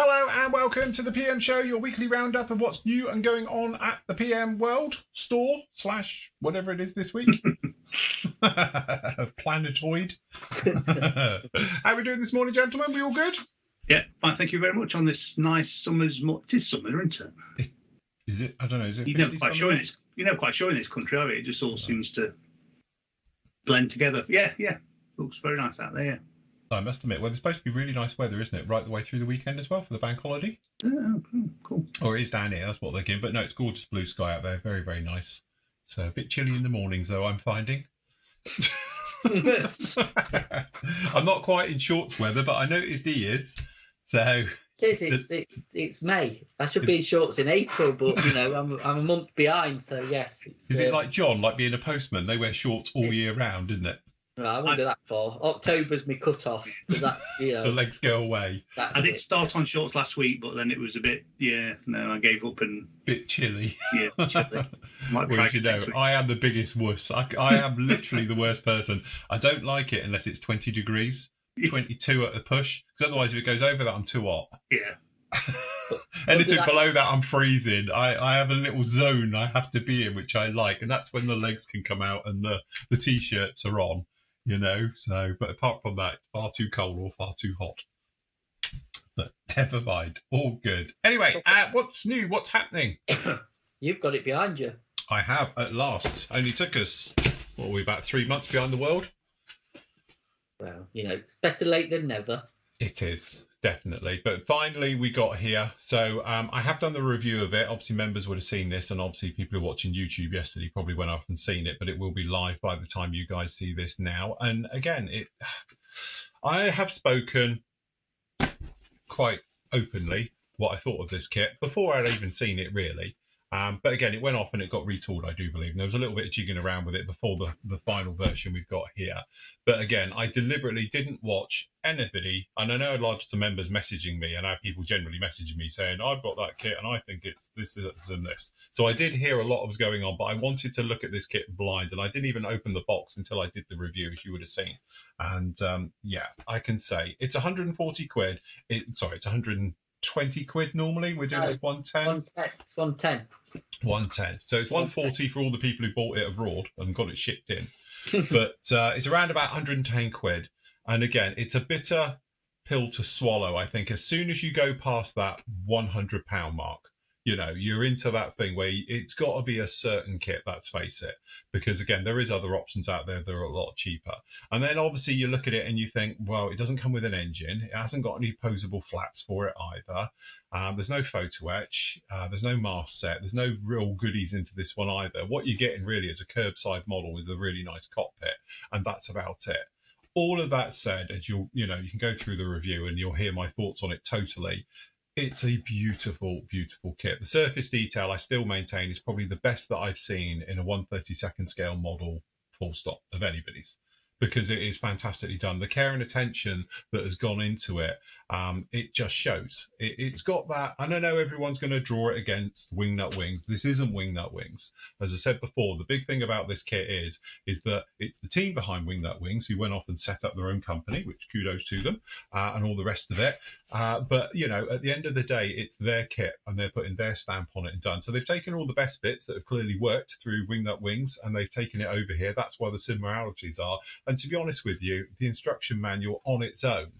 Hello and welcome to the PM Show, your weekly roundup of what's new and going on at the PM World Store / whatever it is this week. Planetoid. How are we doing this morning, gentlemen? We all good? Yeah, fine. Thank you very much on this nice summer's. It is summer, isn't it? Is it? I don't know. Is it? You're never quite sure in this. You're never quite sure in this country, are you? It just all seems to blend together. Yeah. Looks very nice out there. Yeah. I must admit, well, there's supposed to be really nice weather, isn't it? Right the way through the weekend as well for the bank holiday. Oh, cool. Or it is down here. That's what they're giving. But no, it's gorgeous blue sky out there. Very, very nice. So a bit chilly in the mornings, though, I'm finding. I'm not quite in shorts weather, but I noticed he is. So it's May. I should be in shorts in April, but I'm a month behind. So yes, is it like John, like being a postman? They wear shorts all year round, isn't it? No, I won't go that far. October's my cut off. The legs go away. I did start on shorts last week, but then it was a bit. I gave up and bit chilly. Yeah, chilly. I am the biggest wuss. I am literally the worst person. I don't like it unless it's 20 degrees, 22 at a push. Because otherwise, if it goes over that, I'm too hot. Yeah. Anything below that, I'm freezing. I have a little zone I have to be in, which I like, and that's when the legs can come out and the t-shirts are on. So, but apart from that, it's far too cold or far too hot. But never mind, all good. Anyway, what's new? What's happening? You've got it behind you. I have at last. Only took us, what are we, about 3 months behind the world? Well, it's better late than never. It is. Definitely. But finally we got here. So I have done the review of it. Obviously members would have seen this, and obviously people who were watching YouTube yesterday probably went off and seen it, but it will be live by the time you guys see this now. And again, I have spoken quite openly what I thought of this kit before I'd even seen it really. But again, it went off and it got retooled, I do believe. And there was a little bit of jigging around with it before the final version we've got here. But again, I deliberately didn't watch anybody. And I know lots of members messaging me, and I have people generally messaging me saying, I've got that kit and I think it's this and this. So I did hear a lot was going on, but I wanted to look at this kit blind. And I didn't even open the box until I did the review, as you would have seen. And I can say it's 140 quid. It's 120 quid normally. We're doing it 110. It's 110. 110. So it's 140 for all the people who bought it abroad and got it shipped in. But it's around about 110 quid. And again, it's a bitter pill to swallow, I think. As soon as you go past that £100 mark, you're into that thing where it's got to be a certain kit, let's face it. Because again, there is other options out there that are a lot cheaper. And then obviously you look at it and you think, well, it doesn't come with an engine. It hasn't got any posable flaps for it either. There's no photo etch. There's no mask set. There's no real goodies into this one either. What you're getting really is a curbside model with a really nice cockpit. And that's about it. All of that said, as you can go through the review and you'll hear my thoughts on it totally. It's a beautiful, beautiful kit. The surface detail, I still maintain, is probably the best that I've seen in a 1/32 scale model, full stop, of anybody's, because it is fantastically done. The care and attention that has gone into it, it just shows. It's got that, and I know everyone's going to draw it against Wingnut Wings. This isn't Wingnut Wings. As I said before, the big thing about this kit is that it's the team behind Wingnut Wings who went off and set up their own company, which kudos to them, and all the rest of it. But, at the end of the day, it's their kit and they're putting their stamp on it and done. So they've taken all the best bits that have clearly worked through Wingnut Wings and they've taken it over here. That's where the similarities are. And to be honest with you, the instruction manual on its own,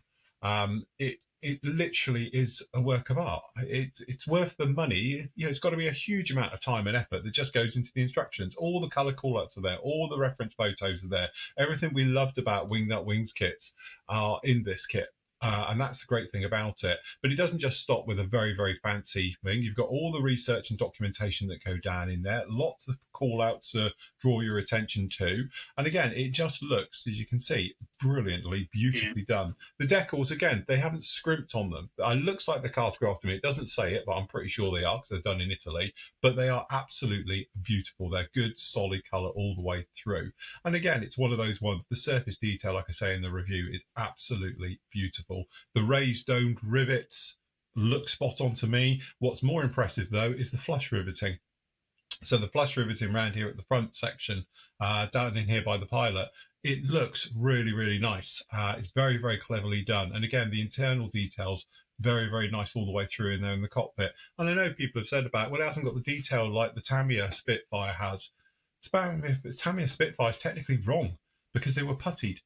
it literally is a work of art. It's worth the money. It's got to be a huge amount of time and effort that just goes into the instructions. All the colour call-outs are there. All the reference photos are there. Everything we loved about Wingnut Wings kits are in this kit. And that's the great thing about it. But it doesn't just stop with a very, very fancy thing. You've got all the research and documentation that go down in there. Lots of call-outs to draw your attention to. And again, it just looks, as you can see, brilliantly, beautifully done. The decals, again, they haven't scrimped on them. It looks like they're cartographed to me. It doesn't say it, but I'm pretty sure they are because they're done in Italy. But they are absolutely beautiful. They're good, solid colour all the way through. And again, it's one of those ones. The surface detail, like I say in the review, is absolutely beautiful. The raised domed rivets look spot on to me. What's more impressive, though, is the flush riveting. So the flush riveting around here at the front section, down in here by the pilot, it looks really, really nice. It's very, very cleverly done. And again, the internal details, very, very nice all the way through in there in the cockpit. And I know people have said about, well, it hasn't got the detail like the Tamiya Spitfire has. Tamiya Spitfire is technically wrong because they were puttied.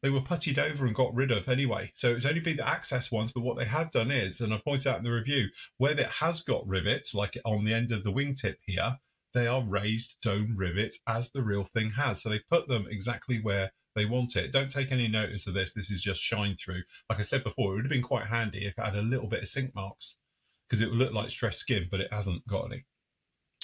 They were puttied over and got rid of anyway. So it's only been the access ones, but what they have done is, and I pointed out in the review, where it has got rivets, like on the end of the wingtip here, they are raised dome rivets as the real thing has. So they put them exactly where they want it. Don't take any notice of this. This is just shine through. Like I said before, it would have been quite handy if it had a little bit of sink marks because it would look like stressed skin, but it hasn't got any.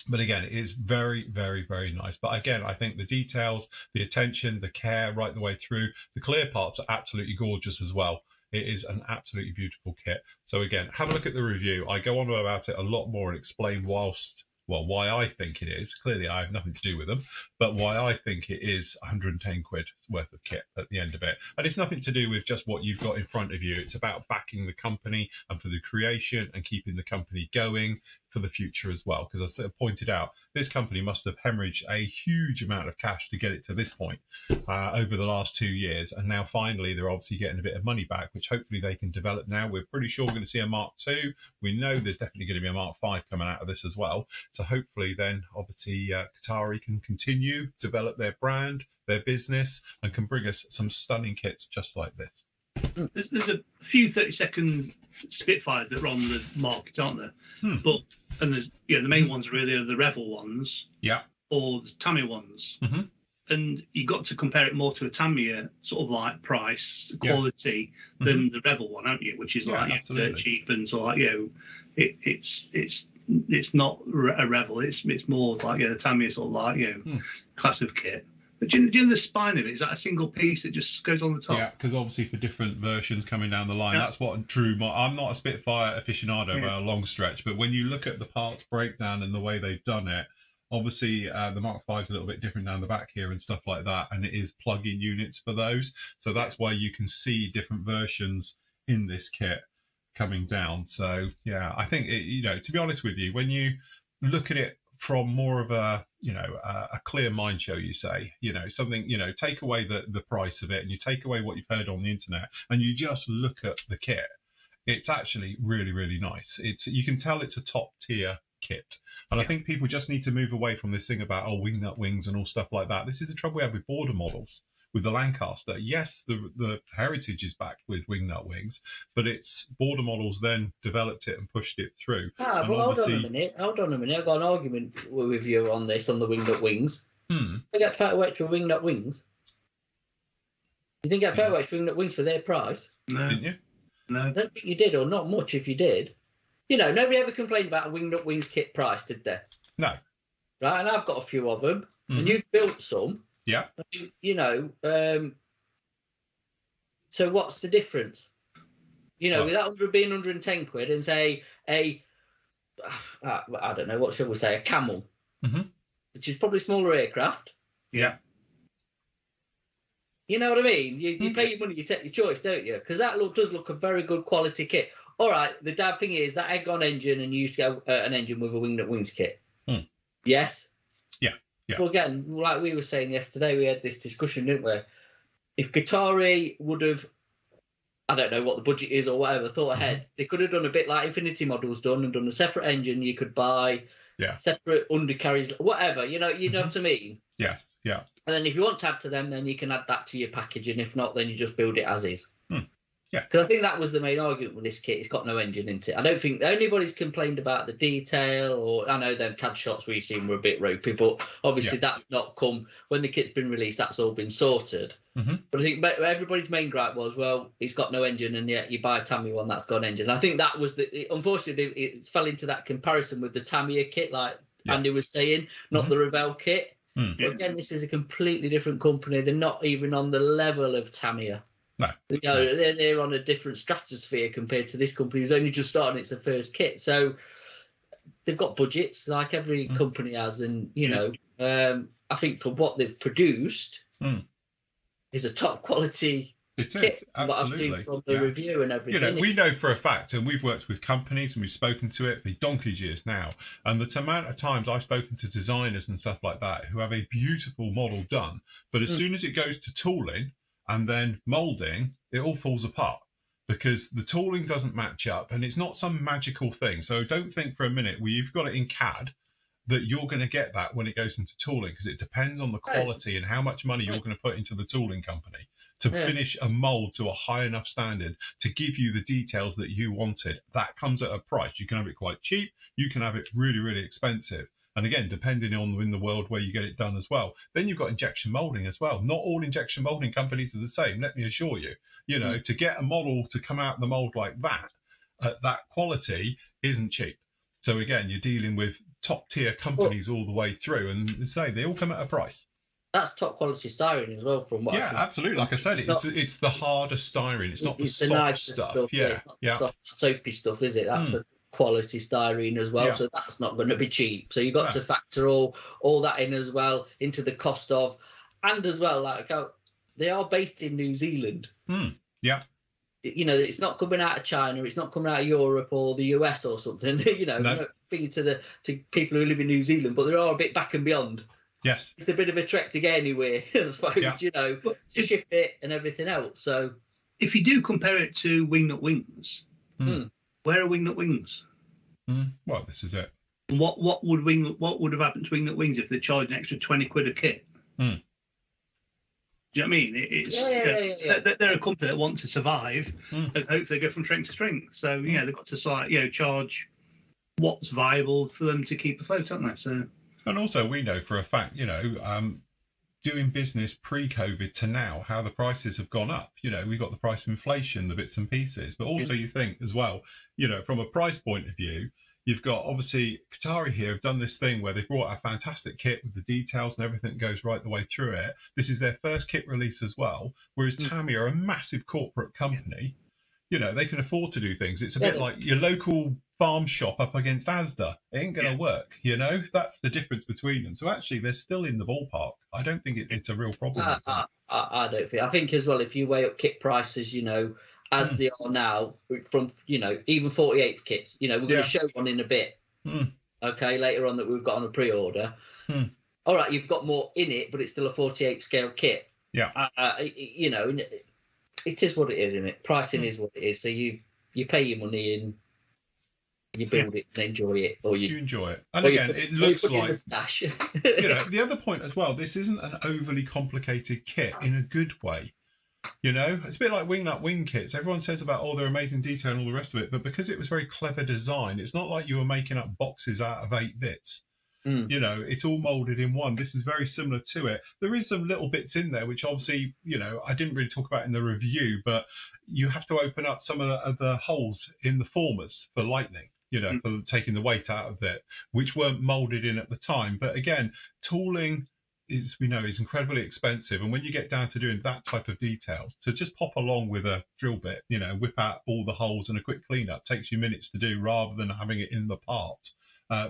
But again, it is very, very, very nice. But again, I think the details, the attention, the care right the way through, the clear parts are absolutely gorgeous as well. It is an absolutely beautiful kit. So again, have a look at the review. I go on about it a lot more and explain why I think it is. Clearly, I have nothing to do with them, but why I think it is 110 quid worth of kit at the end of it. And it's nothing to do with just what you've got in front of you. It's about backing the company and for the creation and keeping the company going for the future as well. Because as I pointed out, this company must have hemorrhaged a huge amount of cash to get it to this point over the last 2 years. And now finally, they're obviously getting a bit of money back, which hopefully they can develop now. We're pretty sure we're going to see a Mark II. We know there's definitely going to be a Mark V coming out of this as well. So hopefully then, obviously, Qatari can continue, develop their brand, their business, and can bring us some stunning kits just like this. There's a few 30-second Spitfires that are on the market, aren't there? But and there's the main ones really are the Revel ones, or the Tamiya ones, and you got to compare it more to a Tamiya sort of like price quality than the Revel one, haven't you? Which is like dirt cheap and so like it's not a Revel. It's more like the Tamiya sort of like class of kit. But do you know the spine of it? Is that a single piece that just goes on the top? Yeah, because obviously for different versions coming down the line, that's what I'm not a Spitfire aficionado by a long stretch, but when you look at the parts breakdown and the way they've done it, obviously the Mark V is a little bit different down the back here and stuff like that, and it is plug-in units for those. So that's why you can see different versions in this kit coming down. So yeah, I think to be honest with you, when you look at it from more of a clear mind, shall you say, something, take away the price of it and you take away what you've heard on the internet and you just look at the kit, it's actually really, really nice. You can tell it's a top tier kit. And I think people just need to move away from this thing about wingnut wings and all stuff like that. This is the trouble we have with border models. With the Lancaster, yes, the heritage is backed with wingnut wings, but it's border models then developed it and pushed it through. But hold on a minute. I've got an argument with you on this, on the wingnut wings. You get fair weight for wingnut wings. You didn't get fair weight for wingnut wings for their price. No. Didn't you? No. I don't think you did, or not much if you did. Nobody ever complained about a wingnut wings kit price, did they? No. Right, and I've got a few of them, and you've built some. Yeah. So what's the difference? With that 100 being 110 quid and say I don't know, what shall we say, a Camel, which is probably a smaller aircraft. Yeah. You know what I mean? You pay your money, you take your choice, don't you? Because that does look a very good quality kit. All right, the damn thing is that egg-on engine, and you used to get an engine with a wingnut wings kit. Yes. Yeah. Well, again, like we were saying yesterday, we had this discussion, didn't we? If Qatari would have, I don't know what the budget is or whatever, thought ahead, they could have done a bit like Infinity Model's done and done a separate engine you could buy, separate undercarriage, whatever, you know what I mean? Yes, yeah. And then if you want to add to them, then you can add that to your package, and if not, then you just build it as is. Yeah. Because I think that was the main argument with this kit. It's got no engine in it. I don't think anybody's complained about the detail, or I know them CAD shots we've seen were a bit ropey, but obviously that's not come when the kit's been released. That's all been sorted. But I think everybody's main gripe was, well, it's got no engine, and yet you buy a Tamiya one that's got an engine. And I think that was unfortunately it fell into that comparison with the Tamiya kit, like Andy was saying, not the Revell kit. But again, this is a completely different company. They're not even on the level of Tamiya. No. They're on a different stratosphere compared to this company who's only just starting its first kit. So they've got budgets like every company has, and I think for what they've produced is a top quality It kit. is, What I've seen absolutely. from the review and everything. We know for a fact, and we've worked with companies and we've spoken to it for donkey's years now, and the amount of times I've spoken to designers and stuff like that who have a beautiful model done, but as soon as it goes to tooling and then moulding, it all falls apart because the tooling doesn't match up, and it's not some magical thing. So don't think for a minute, you've got it in CAD, that you're going to get that when it goes into tooling, because it depends on the quality and how much money you're going to put into the tooling company to finish a mold to a high enough standard to give you the details that you wanted. That comes at a price. You can have it quite cheap, you can have it really, really expensive. And again, depending on in the world where you get it done as well. Then you've got injection molding as well. Not all injection molding companies are the same, let me assure you. To get a model to come out the mold like that, at that quality, isn't cheap. So again, you're dealing with top tier companies all the way through, and say they all come at a price. That's top quality styrene as well, from what. Yeah, absolutely. Like I said, it's the harder styrene. It's not the soft stuff. Yeah, it's not the soft soapy stuff, is it? That's a quality styrene as well. So that's not going to be cheap. So you've got to factor all that in as well into the cost of, and as well, like they are based in New Zealand. Yeah. It's not coming out of China, it's not coming out of Europe or the US or something. No. I'm not thinking to people who live in New Zealand, but they are a bit back and beyond. Yes, it's a bit of a trek to get anywhere, I suppose. To ship it and everything else. So, if you do compare it to Wingnut Wings, where are Wingnut Wings? Well, this is it. What would have happened to Wingnut Wings if they charged an extra 20 quid a kit? Do you know what I mean? It's they're a company that want to survive and hopefully go from strength to strength. So they've got to charge what's viable for them to keep afloat, haven't they? So, and also we know for a fact, doing business pre-COVID to now, how the prices have gone up. We've got the price inflation, the bits and pieces, but also you think as well, from a price point of view. You've got, obviously, Qatari here have done this thing where they've brought a fantastic kit with the details and everything that goes right the way through it. This is their first kit release as well, whereas Tamiya are a massive corporate company. They can afford to do things. It's a bit like your local farm shop up against Asda. It ain't going to work, That's the difference between them. So actually, they're still in the ballpark. I don't think it's a real problem. I don't think. I think as well, if you weigh up kit prices, as they are now, from even 48th kits. We're going to show one in a bit. Okay, later on that we've got on a pre-order. All right, you've got more in it, but it's still a 48th scale kit. Yeah. It is what it is, isn't it? Pricing is what it is. So you pay your money and you build it and enjoy it, or you enjoy it. And again, it looks like the stash. The other point as well. This isn't an overly complicated kit in a good way. It's a bit like Wingnut Wing kits. Everyone says about, they're amazing detail and all the rest of it, but because it was very clever design, it's not like you were making up boxes out of 8 bits. It's all molded in one. This is very similar to it. There is some little bits in there, which obviously, I didn't really talk about in the review, but you have to open up some of the holes in the formers for lightning, for taking the weight out of it, which weren't molded in at the time. But again, tooling is incredibly expensive, and when you get down to doing that type of details, to just pop along with a drill bit, whip out all the holes and a quick cleanup takes you minutes to do, rather than having it in the part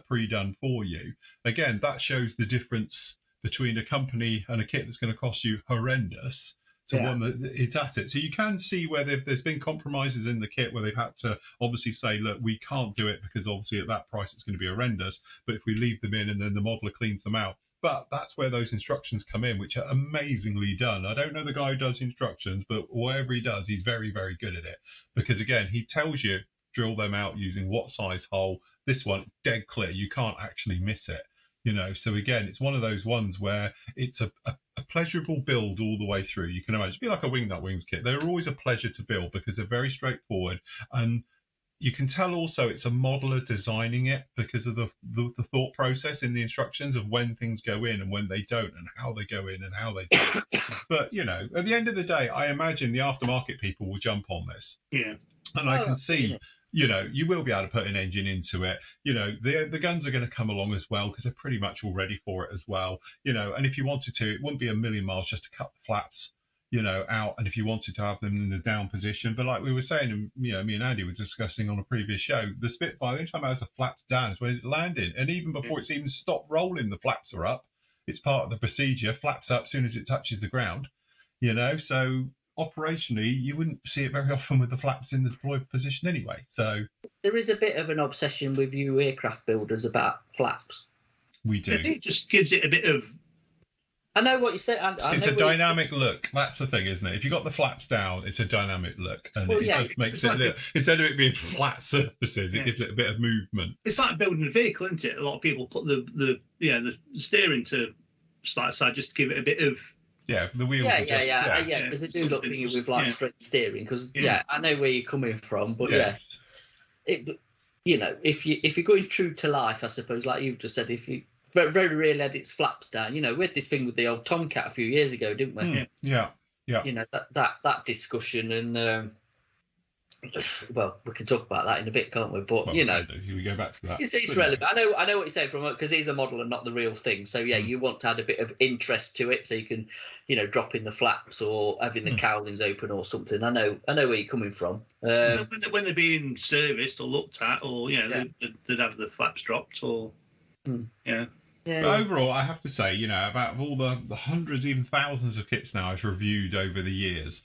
pre-done for you. Again, that shows the difference between a company and a kit that's going to cost you horrendous to one that it's at it. So you can see where there's been compromises in the kit where they've had to obviously say, look, we can't do it because obviously at that price it's going to be horrendous, but if we leave them in and then the modeler cleans them out. But that's where those instructions come in, which are amazingly done. I don't know the guy who does instructions, but whatever he does, he's very, very good at it. Because, again, he tells you, drill them out using what size hole. This one, dead clear. You can't actually miss it. So, again, it's one of those ones where it's a pleasurable build all the way through. You can imagine. It'd be like a Wingnut Wings kit. They're always a pleasure to build because they're very straightforward. And you can tell also it's a modeler designing it because of the thought process in the instructions of when things go in and when they don't, and how they go in and how they don't. But, at the end of the day, I imagine the aftermarket people will jump on this. Yeah. And I can see, you will be able to put an engine into it. The guns are going to come along as well because they're pretty much all ready for it as well. And if you wanted to, it wouldn't be a million miles just to cut the flaps out, and if you wanted to have them in the down position. But like we were saying, and me and Andy were discussing on a previous show, the Spitfire, the only time it has the flaps down is when it's landing. And even before it's even stopped rolling, the flaps are up. It's part of the procedure. Flaps up as soon as it touches the ground, So operationally, you wouldn't see it very often with the flaps in the deployed position anyway. So there is a bit of an obsession with you aircraft builders about flaps. We do. I think it just gives it a bit of... I know what you say. It's a dynamic look. That's the thing, isn't it? If you got the flaps down, it's a dynamic look, and it just makes it instead of it being flat surfaces, it gives it a bit of movement. It's like building a vehicle, isn't it? A lot of people put the steering to side just to give it a bit of... Yeah, the wheels. Because they do look thingy with like straight steering. Because I know where you're coming from, but if you're going true to life, I suppose, like you've just said, if you very rarely had its flaps down. We had this thing with the old Tomcat a few years ago, didn't we? Yeah. That discussion, and well, we can talk about that in a bit, can't we? But we go back to that. It's relevant. I know what you're saying from it, because he's a model and not the real thing. So you want to add a bit of interest to it, so you can, drop in the flaps or having the cowlings open or something. I know where you're coming from. When they're being serviced or looked at, or they'd have the flaps dropped, or But overall, I have to say, about all the hundreds, even thousands of kits now I've reviewed over the years,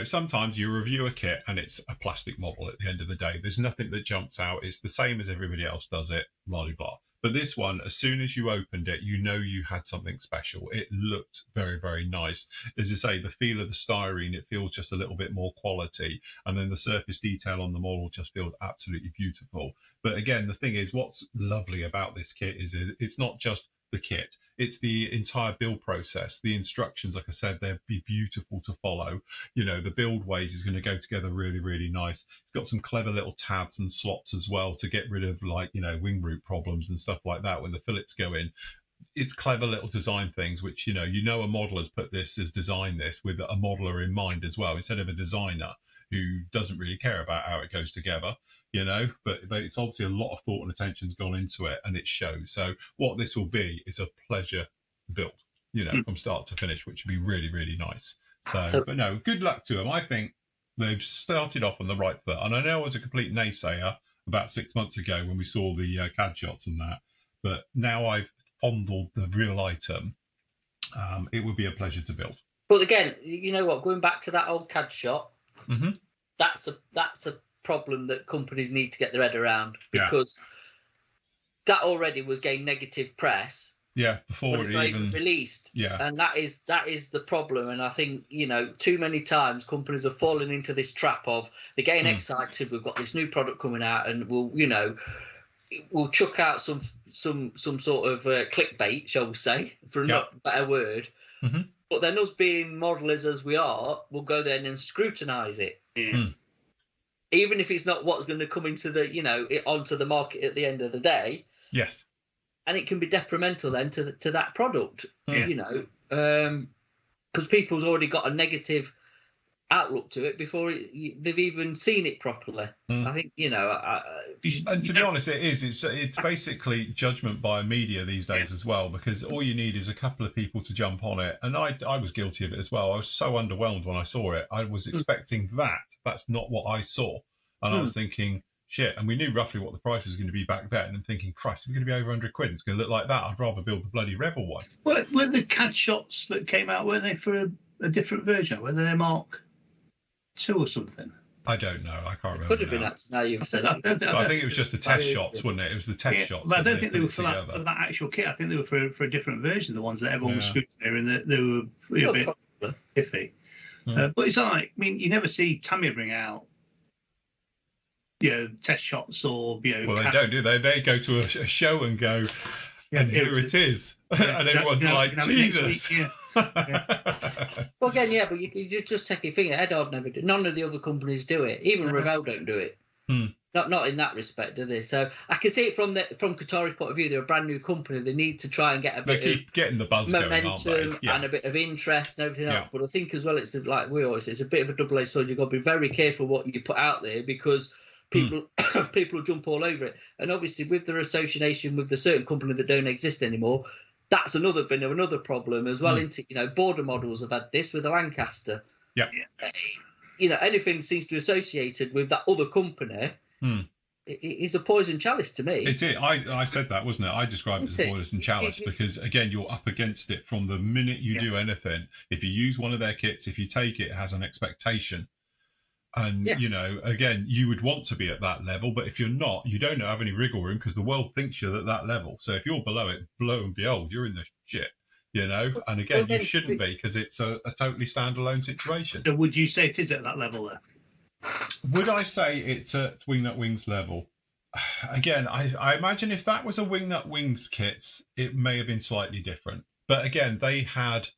sometimes you review a kit and it's a plastic model at the end of the day. There's nothing that jumps out. It's the same as everybody else does it, blah, blah, blah. But this one, as soon as you opened it, you had something special. It looked very, very nice. As I say, the feel of the styrene, it feels just a little bit more quality. And then the surface detail on the model just feels absolutely beautiful. But again, the thing is, what's lovely about this kit is it's not just the kit, it's the entire build process. The instructions, like I said, they'd be beautiful to follow. The build ways is going to go together really, really nice. It's got some clever little tabs and slots as well to get rid of wing root problems and stuff like that when the fillets go in. It's clever little design things, which a modeler's put this, has designed this with a modeler in mind as well, instead of a designer who doesn't really care about how it goes together. But it's obviously a lot of thought and attention's gone into it, and it shows. So what this will be is a pleasure build, from start to finish, which would be really, really nice. So, but no, good luck to them. I think they've started off on the right foot. And I know I was a complete naysayer about 6 months ago when we saw the CAD shots and that, but now I've fondled the real item. It would be a pleasure to build. But again, you know what? Going back to that old CAD shot, that's a problem that companies need to get their head around, because that already was getting negative press before it's not even released, and that is the problem. And I think too many times companies are falling into this trap of they're getting excited, we've got this new product coming out, and we'll chuck out some sort of clickbait, shall we say, for not a better word, but then us being modelers as we are, we'll go there and scrutinize it. Even if it's not what's going to come into the, onto the market at the end of the day. Yes. And it can be detrimental then to that product, because people's already got a negative outlook to it before they've even seen it properly. I think, and to be honest, it's basically judgment by media these days as well, because all you need is a couple of people to jump on it. And I was guilty of it as well. I was so underwhelmed when I saw it. I was expecting that's not what I saw. And I was thinking, shit, and we knew roughly what the price was going to be back then, and thinking, Christ, it's going to be over 100 quid. It's going to look like that. I'd rather build the bloody Revel one. Were the CAD shots that came out, were they for a different version? Were they Mark 2 or something? I don't know. I can't remember. Could have been that. Now you've said it. I think it was just the test shots, wasn't it? It was the test shots. But I don't think they were for that actual kit. I think they were for a different version, the ones that everyone was scrutinizing, and they were a bit iffy. But it's like, you never see Tamiya bring out test shots or well, they don't, do they? They go to a show and go, and here it is, and everyone's like, Jesus. Well, again, but you just take your finger. Edard never do. None of the other companies do it. Even Revell don't do it. Not in that respect, do they? So I can see it from Qatari's point of view. They're a brand new company. They need to try and get a bit of getting the buzz momentum going, and a bit of interest and everything else. But I think as well, it's like we always say, it's a bit of a double-edged sword. You've got to be very careful what you put out there, because people will jump all over it. And obviously, with their association with the certain company that don't exist anymore, that's another problem as well. Border models have had this with the Lancaster. Anything seems to be associated with that other company. is a poison chalice to me. It's it. I said that, wasn't it? I described it as a poison chalice because, again, you're up against it from the minute you do anything. If you use one of their kits, if you take it, it has an expectation. And, again, you would want to be at that level. But if you're not, you don't have any wriggle room because the world thinks you're at that level. So if you're below it, lo and behold, you're in the shit. And again, you shouldn't be because it's a totally standalone situation. So would you say it is at that level there? Would I say it's at Wingnut Wings level? Again, I imagine if that was a Wingnut Wings kits, it may have been slightly different. But again, they had,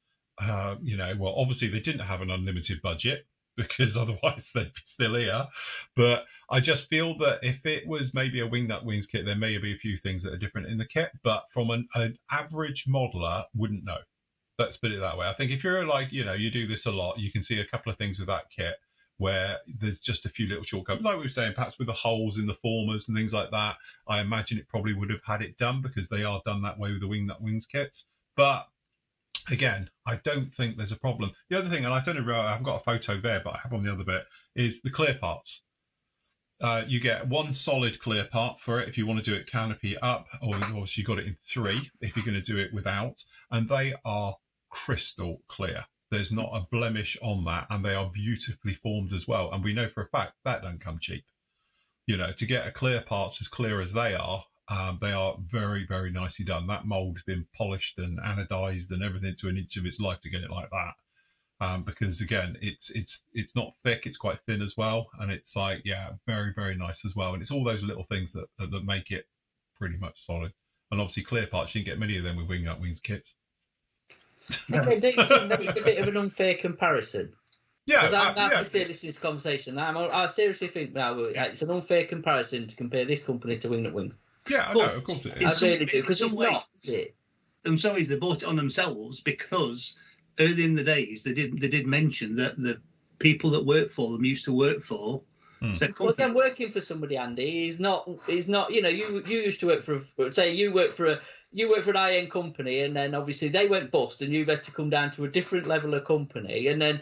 well, obviously they didn't have an unlimited budget because otherwise they'd be still here. But I just feel that if it was maybe a Wingnut Wings kit, there may be a few things that are different in the kit. But from an average modeler, wouldn't know. Let's put it that way. I think if you're like, you do this a lot, you can see a couple of things with that kit where there's just a few little shortcuts. Like we were saying, perhaps with the holes in the formers and things like that, I imagine it probably would have had it done because they are done that way with the Wingnut Wings kits. But again, I don't think there's a problem. The other thing, and I don't know, I haven't got a photo there, but I have on the other bit, is the clear parts. You get one solid clear part for it if you want to do it canopy up, or obviously you got it in 3 if you're going to do it without, and they are crystal clear. There's not a blemish on that, and they are beautifully formed as well. And we know for a fact that don't come cheap. To get a clear parts as clear as they are very, very nicely done. That mold's been polished and anodized and everything to an inch of its life to get it like that. Because again, it's not thick; it's quite thin as well, and it's like very, very nice as well. And it's all those little things that make it pretty much solid. And obviously, clear parts, you can get many of them with Wingnut Wings kits. Okay, don't you think that's a bit of an unfair comparison? Yeah, that's the this conversation. I seriously think now it's an unfair comparison to compare this company to Wingnut Wings. Yeah, I know, of course it is. I really do, because it's not. In some ways, they bought it on themselves because early in the days they did mention that the people that work for them used to work for. Well, again, working for somebody, Andy, is not. You used to work for. Say you work for an high-end company, and then obviously they went bust, and you've had to come down to a different level of company, and then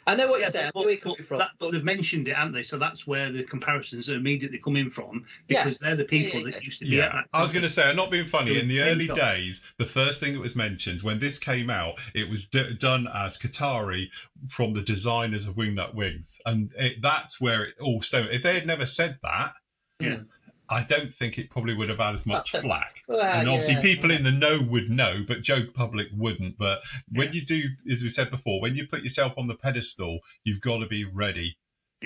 I know what you're saying. Where you're coming from. But they've mentioned it, haven't they? So that's where the comparisons are immediately coming from, because they're the people that used to be at that. I was going to say, I'm not being funny. In the early days, the first thing that was mentioned when this came out, it was done as Qatari from the designers of Wingnut Wings, and that's where it all started. If they had never said that, I don't think it probably would have had as much flack. And obviously people in the know would know, but Joe Public wouldn't. But when you do, as we said before, when you put yourself on the pedestal, you've got to be ready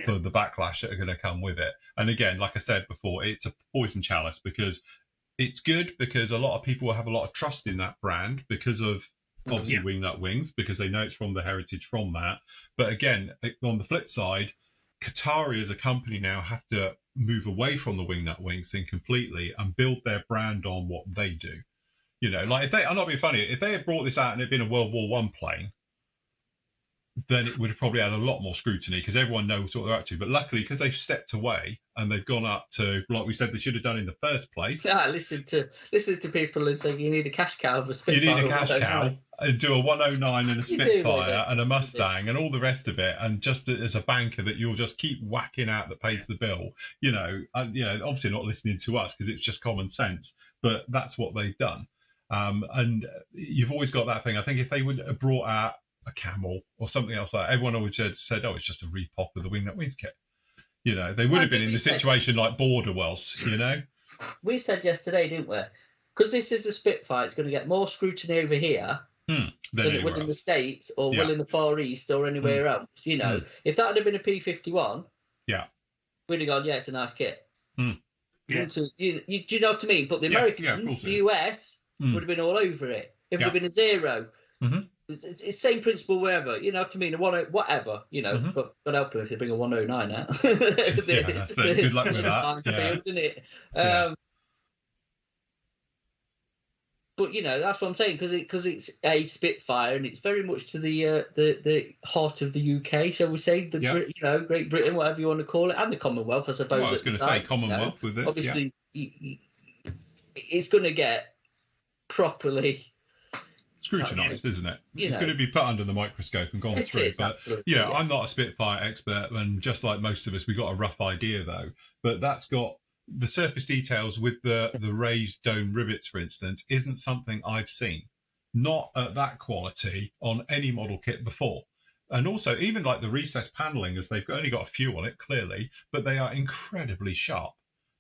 for the backlash that are going to come with it. And again, like I said before, it's a poison chalice because it's good because a lot of people have a lot of trust in that brand because of obviously Wingnut Wings, because they know it's from the heritage from that. But again, on the flip side, Qatari as a company now have to move away from the Wingnut Wings thing completely and build their brand on what they do. Like if they, I'm not being funny, if they had brought this out and it'd been a World War I plane, then it would have probably had a lot more scrutiny because everyone knows what they're up to. But luckily, because they've stepped away and they've gone up to, like we said, they should have done in the first place. Listen to people and say you need a cash cow of a Spitfire. You need a cash cow and do a 109 and a Spitfire and a Mustang and all the rest of it. And just as a banker that you'll just keep whacking out that pays the bill. Obviously not listening to us because it's just common sense, but that's what they've done. And you've always got that thing. I think if they would have brought out a Camel or something else like that, everyone always said, oh, it's just a repop of the Wingnut Wings kit. They would have been in the situation like Border was, We said yesterday, didn't we? Because this is a Spitfire, it's going to get more scrutiny over here than it would in the States or will in the Far East or anywhere else. If that had been a P-51, we'd have gone, it's a nice kit. Do you know what I mean? But the Americans, the US, would have been all over it. If it had been a 0, it's the same principle wherever, you know what I mean? Whatever, but God help them if they bring a 109 out. That's it. Good luck with that. Isn't it? But that's what I'm saying because it's a Spitfire and it's very much to the heart of the UK, shall we say? Great Britain, whatever you want to call it, and the Commonwealth, I suppose. Well, I was going to say Commonwealth with this. Obviously, it's going to get properly scrutinised, isn't it? It's going to be put under the microscope and gone through. But I'm not a Spitfire expert, and just like most of us, we got a rough idea though. But that's got the surface details with the raised dome rivets, for instance, isn't something I've seen, not at that quality on any model kit before. And also, even like the recessed paneling, as they've only got a few on it, clearly, but they are incredibly sharp.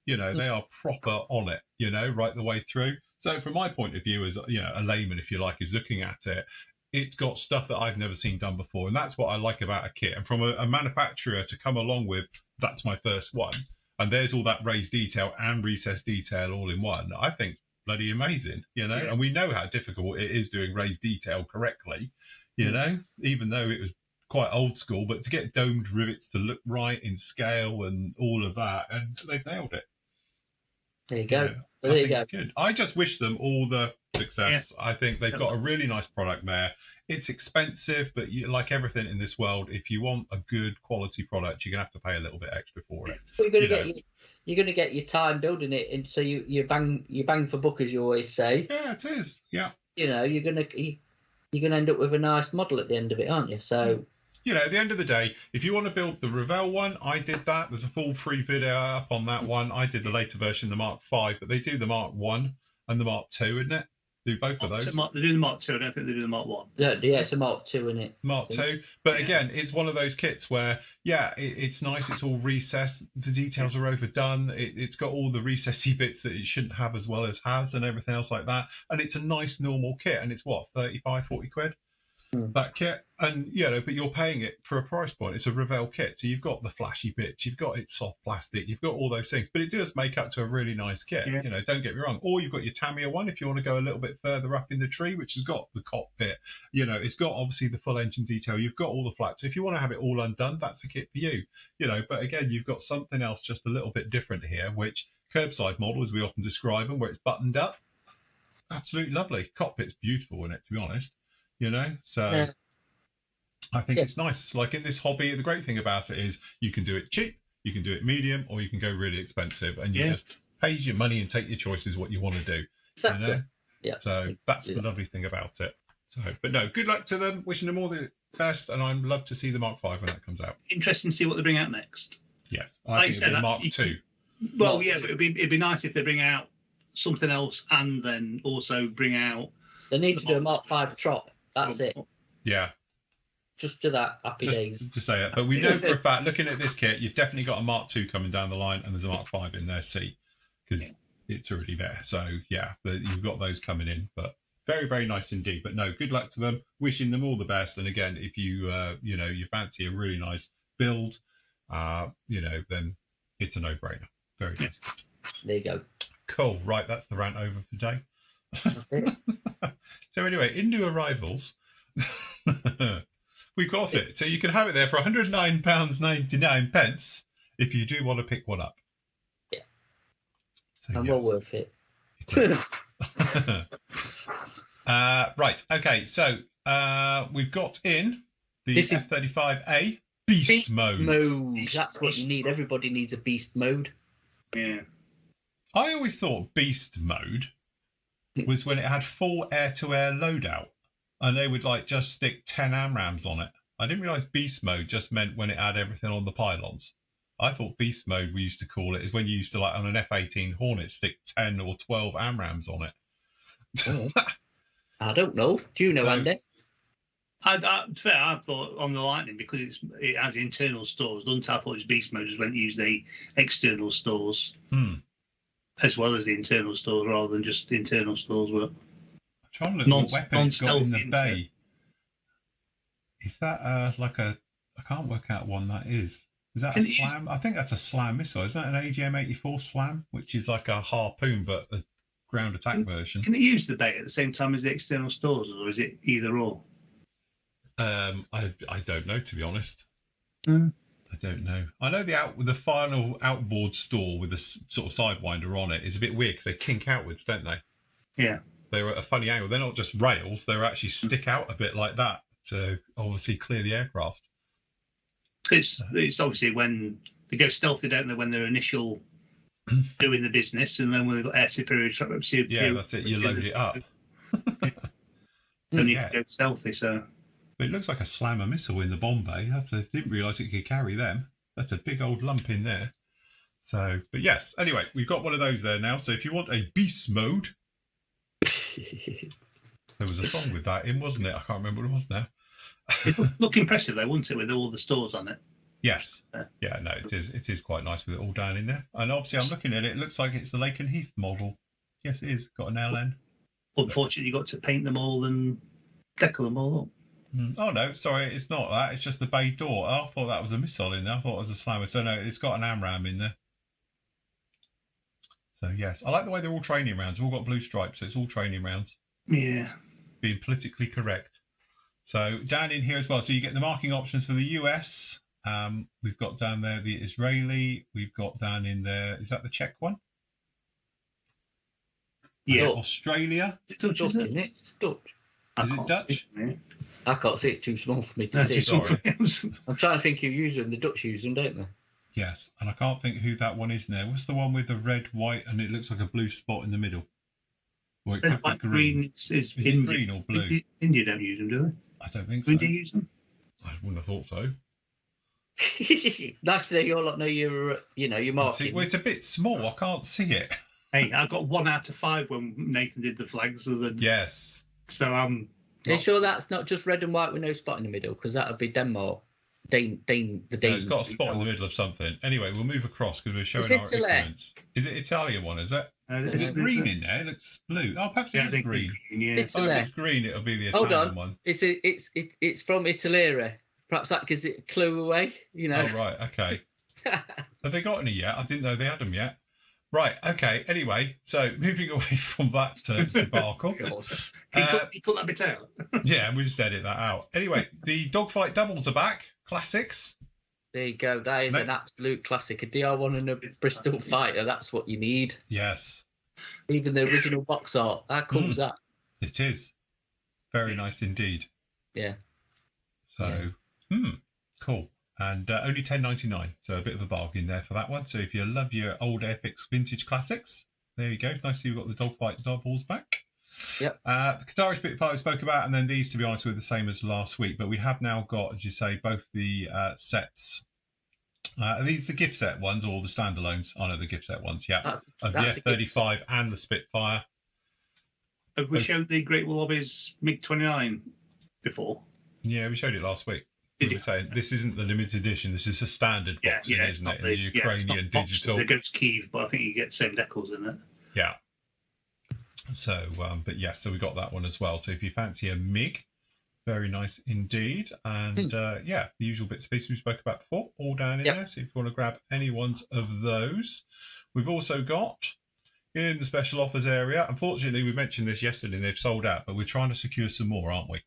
You know, they are proper on it, you know, right the way through. So from my point of view as, you know, a layman, if you like, is looking at it, it's got stuff that I've never seen done before. And that's what I like about a kit. And from a manufacturer to come along with, that's my first one, and there's all that raised detail and recessed detail all in one, I think bloody amazing, you know. And we know how difficult it is doing raised detail correctly, you know, even though it was quite old school, but to get domed rivets to look right in scale and all of that, and they've nailed it. There you go. You know, there you go. It's good. I just wish them all the success. Yeah. I think they've got a really nice product there. It's expensive, but like everything in this world, if you want a good quality product, you're gonna have to pay a little bit extra for it. Well, you're gonna get your time building it, and so you bang for buck, as you always say. Yeah, it is. Yeah. You know, you're gonna end up with a nice model at the end of it, aren't you? So. You know, at the end of the day, if you want to build the Revell one, I did that. There's a full free video up on that one. I did the later version, the Mark V, but they do the Mark 1 and the Mark 2, isn't it? Do both of those. They do the Mark 2. I don't think they do the Mark 1. Yeah, it's a Mark 2, isn't it? Mark 2. But again, it's one of those kits where, yeah, it's nice. It's all recessed. The details are overdone. It's got all the recessy bits that it shouldn't have as well as has and everything else like that. And it's a nice normal kit. And it's what, 35, 40 quid? That kit, and you know, but you're paying it for a price point. It's a Revell kit, so you've got the flashy bits, you've got its soft plastic, you've got all those things, but it does make up to a really nice kit. You know, don't get me wrong. Or you've got your Tamiya one if you want to go a little bit further up in the tree, which has got the cockpit. You know, it's got obviously the full engine detail. You've got all the flaps. So if you want to have it all undone, that's a kit for you. You know, but again, you've got something else just a little bit different here, which curbside model, as we often describe them, where it's buttoned up. Absolutely lovely. Cockpit's beautiful in it, to be honest. You know, so. Yeah. I think it's nice. Like in this hobby, the great thing about it is you can do it cheap, you can do it medium, or you can go really expensive, and you just pay your money and take your choices what you want to do. Exactly. You know? Yeah. So that's the lovely thing about it. So, but no, good luck to them. Wishing them all the best, and I'd love to see the Mark V when that comes out. Interesting to see what they bring out next. Yes, I think it'll be Mark II. Well, yeah, but it'd be nice if they bring out something else and then also bring out. They need to do a Mark V Trop. That's it. Yeah. Just to that, happy days. To say it, but we know for a fact, looking at this kit, you've definitely got a Mark II coming down the line, and there's a Mark V in their seat because it's already there. So yeah, you've got those coming in, but very, very nice indeed. But no, good luck to them. Wishing them all the best. And again, if you you know, you fancy a really nice build, you know, then it's a no-brainer. Very nice. There you go. Cool. Right, that's the rant over for today. That's it. So anyway, in new arrivals. We've got it. So you can have it there for £109.99 if you do want to pick one up. Yeah. So, and well worth it. Right. Okay. So we've got in the F-35A beast mode. That's what you need. Everybody needs a beast mode. Yeah. I always thought beast mode was when it had full air-to-air loadout. And they would like just stick 10 AMRAAMs on it. I didn't realise beast mode just meant when it had everything on the pylons. I thought beast mode, we used to call it, is when you used to, like on an F-18 Hornet, stick 10 or 12 AMRAAMs on it. I don't know. Do you know, Andy? To be fair, I thought on the Lightning, because it has internal stores, I thought it was beast mode was when you use the external stores as well as the internal stores, rather than just the internal stores were. Trying to look at what weapon it's got in the bay. Is that like a... I can't work out one that is. Is that a SLAM? I think that's a SLAM missile. Isn't that an AGM-84 SLAM? Which is like a harpoon, but a ground attack version. Can it use the bay at the same time as the external stores, or is it either or? I don't know, to be honest. I don't know. I know the final outboard store with the sort of sidewinder on it is a bit weird because they kink outwards, don't they? Yeah. They're at a funny angle. They're not just rails. They actually stick out a bit like that to obviously clear the aircraft. It's obviously when they go stealthy, don't they, when they're initial doing the business, and then when they've got air superiority. Yeah, that's it. You load it up. Don't need to go stealthy, so... But it looks like a slammer missile in the bomb bay. I didn't realise it could carry them. That's a big old lump in there. So, but yes, anyway, we've got one of those there now. So if you want a beast mode, there was a song with that in, wasn't it? I can't remember what it was now. It would look impressive though, wouldn't it, with all the stores on it? Yes. Yeah, no, it is quite nice with it all down in there. And obviously I'm looking at it, it looks like it's the Lake and Heath model. Yes, it is. Got an LN. Unfortunately, you got to paint them all and decal them all up. Oh no, sorry, it's not that. It's just the bay door. I thought that was a missile in there. I thought it was a slammer. So no, it's got an AMRAM in there. So yes, I like the way they're all training rounds. We've all got blue stripes, so it's all training rounds. Yeah. Being politically correct. So down in here as well. So you get the marking options for the US. We've got down there the Israeli. We've got down in there. Is that the Czech one? Yeah. Australia. It's Dutch, isn't it? It's Dutch. Is it Dutch? I can't see. It's too small for me to see. Sorry. I'm trying to think who use them. The Dutch use them, don't they? Yes, and I can't think who that one is now. What's the one with the red, white, and it looks like a blue spot in the middle? Or it could be green. Is it green or blue? India don't use them, do they? I don't think so. India use them? I wouldn't have thought so. Nice to know you all know your marking. Well, it's a bit small. I can't see it. Hey, I got 1 out of 5 when Nathan did the flags. Yes. So Are you sure that's not just red and white with no spot in the middle? Because that would be Denmark. The Dane. It's got a spot in the middle of something. Anyway, we'll move across because we're showing our ignorance. Is it Italian one? Is it? Is it green in there? It looks blue. Oh, perhaps it is green. Yeah. If it's green, it'll be the Italian one. It's from Italy. Perhaps that gives it a clue away. Oh right, okay. Have they got any yet? I didn't know they had them yet. Right, okay. Anyway, so moving away from that debacle. He cut that bit out. Yeah, we'll just edit that out. Anyway, the dogfight doubles are back. Classics. There you go. That is an absolute classic. A DR1 and a Bristol fighter. That's what you need. Yes. Even the original box art. How cool was that? It is. Very nice indeed. Yeah. So, cool. And only $10.99, so a bit of a bargain there for that one. So if you love your old Airfix vintage classics, there you go. Nice to see we've got the dogfight doubles back. Yep. The Qatari Spitfire we spoke about, and then these, to be honest, were the same as last week. But we have now got, as you say, both the sets. Are these the gift set ones or the standalones? Oh no, the gift set ones. Yeah, of the F-35 and the Spitfire. Have we showed the Great Wall Hobbies MiG-29 before? Yeah, we showed it last week. We were saying this isn't the limited edition. This is a standard boxing, isn't it? The Ukrainian digital. It goes Kyiv, but I think you get the same decals in it. Yeah. So, but yes, so we got that one as well. So if you fancy a MiG, very nice indeed. And the usual bits of pieces we spoke about before, all down in there. So if you want to grab any ones of those, we've also got in the special offers area. Unfortunately, we mentioned this yesterday and they've sold out, but we're trying to secure some more, aren't we?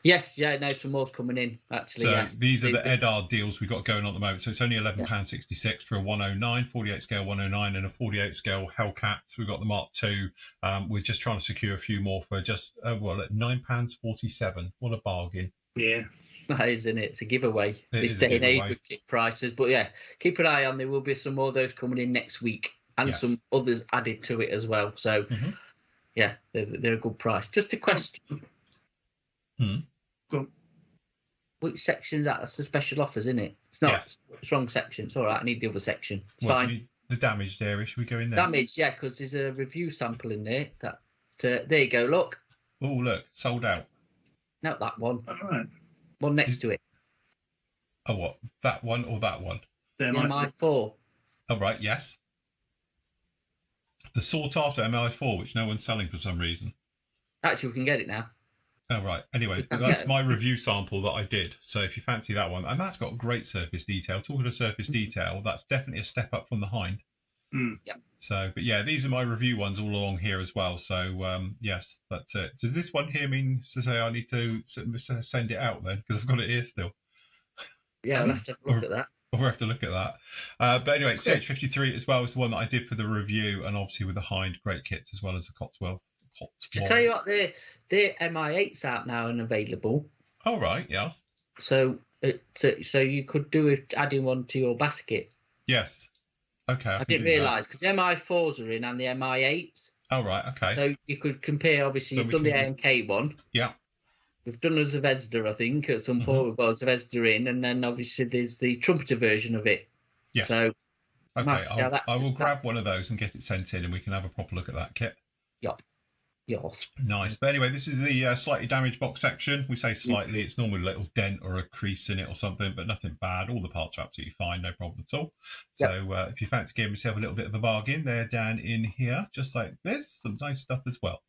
Yes, no, some more's coming in, actually. So these are the EDAR deals we've got going on at the moment. So it's only £11.66 for a 109, 48 scale 109 and a 48 scale Hellcats. We've got the Mark II. We're just trying to secure a few more for just, at £9.47. What a bargain. Yeah. That is, isn't it? It's a giveaway this day and age with kit prices. But yeah, keep an eye on. There will be some more of those coming in next week and some others added to it as well. So, yeah, they're a good price. Just a question. Which section's that? That's the special offers, isn't it? It's not a strong section. It's all right. I need the other section. It's fine. The damaged area. Should we go in there? Damaged, yeah, because there's a review sample in there. There you go. Look. Oh, look, sold out. Not that one. All right. One next to it. Oh, what? That one or that one? The MI4. Oh, right. Yes. The sought after MI4, which no one's selling for some reason. Actually, we can get it now. Oh, right. Anyway, that's my review sample that I did. So if you fancy that one, and that's got great surface detail. Talking of surface detail, that's definitely a step up from the Hind. Yep. So, but yeah, these are my review ones all along here as well. So, yes, that's it. Does this one here mean to say I need to send it out then? Because I've got it here still. Yeah, I'll have to look at that. We'll have to look at that. But anyway, CH53 as well is the one that I did for the review, and obviously with the Hind, great kits as well as the Cotswold. To tell you what, the MI8's out now and available. Oh, right, yes. So you could do adding one to your basket. Yes. Okay. I didn't realise, because the MI4s are in and the MI8s. Oh, right, okay. So you could compare, obviously, you've done the AMK one. Yeah. We've done a Zvezda, I think, at some point. We've got a Zvezda in, and then obviously there's the trumpeter version of it. Yes. So Okay, I will grab one of those and get it sent in, and we can have a proper look at that kit. Yep. Yes. Nice. But anyway, this is the slightly damaged box section. We say slightly. It's normally a little dent or a crease in it or something, but nothing bad. All the parts are absolutely fine. No problem at all. So if you fancy giving yourself a little bit of a bargain, they're down in here, just like this. Some nice stuff as well.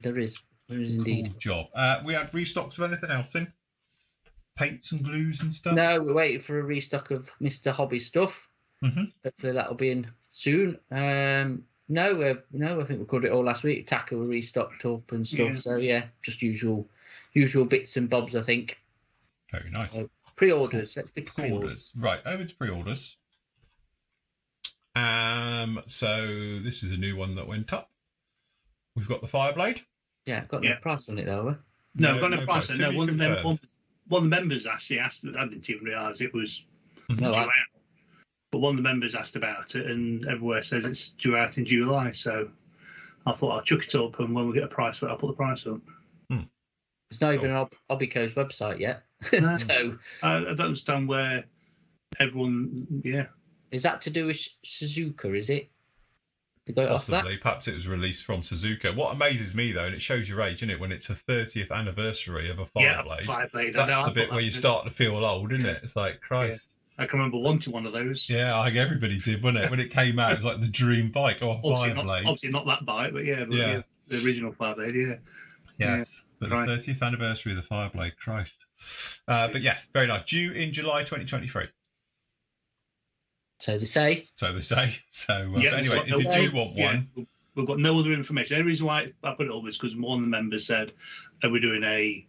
There is indeed. Cool job. We had restocks of anything else in? Paints and glues and stuff? No, we're waiting for a restock of Mr. Hobby stuff. Hopefully that'll be in soon. No, I think we covered it all last week. Tacker were restocked up and stuff. So yeah, just usual bits and bobs, I think. Very nice. Pre-orders. Let's get to pre-orders. Right, over to pre-orders. So this is a new one that went up. We've got the Fireblade. Yeah, got no price on it though. No, got no price. No, one of the members actually asked. I didn't even realise it was due out. But one of the members asked about it, and everywhere says it's due out in July. So I thought I'll chuck it up, and when we get a price for it, I'll put the price up. It's not even on Hobbyco's website yet. No. So I don't understand where everyone. Yeah. Is that to do with Suzuka? Is it? Possibly. Perhaps it was released from Suzuka. What amazes me though, and it shows your age, isn't it? When it's a 30th anniversary of a Fireblade. Fireblade. That's the bit where you start to feel old, isn't it? It's like Christ. Yeah. I can remember wanting one of those. Yeah, I think everybody did, wasn't it? When it came out, it was like the dream bike. Oh, Fireblade. Obviously not that bike, but the original Fireblade, yeah. Yes, but the 30th anniversary of the Fireblade, Christ. But yes, very nice. Due in July 2023. So they say. So anyway, if you do want one. We've got no other information. The only reason why I put it up is because one of the members said that we're doing a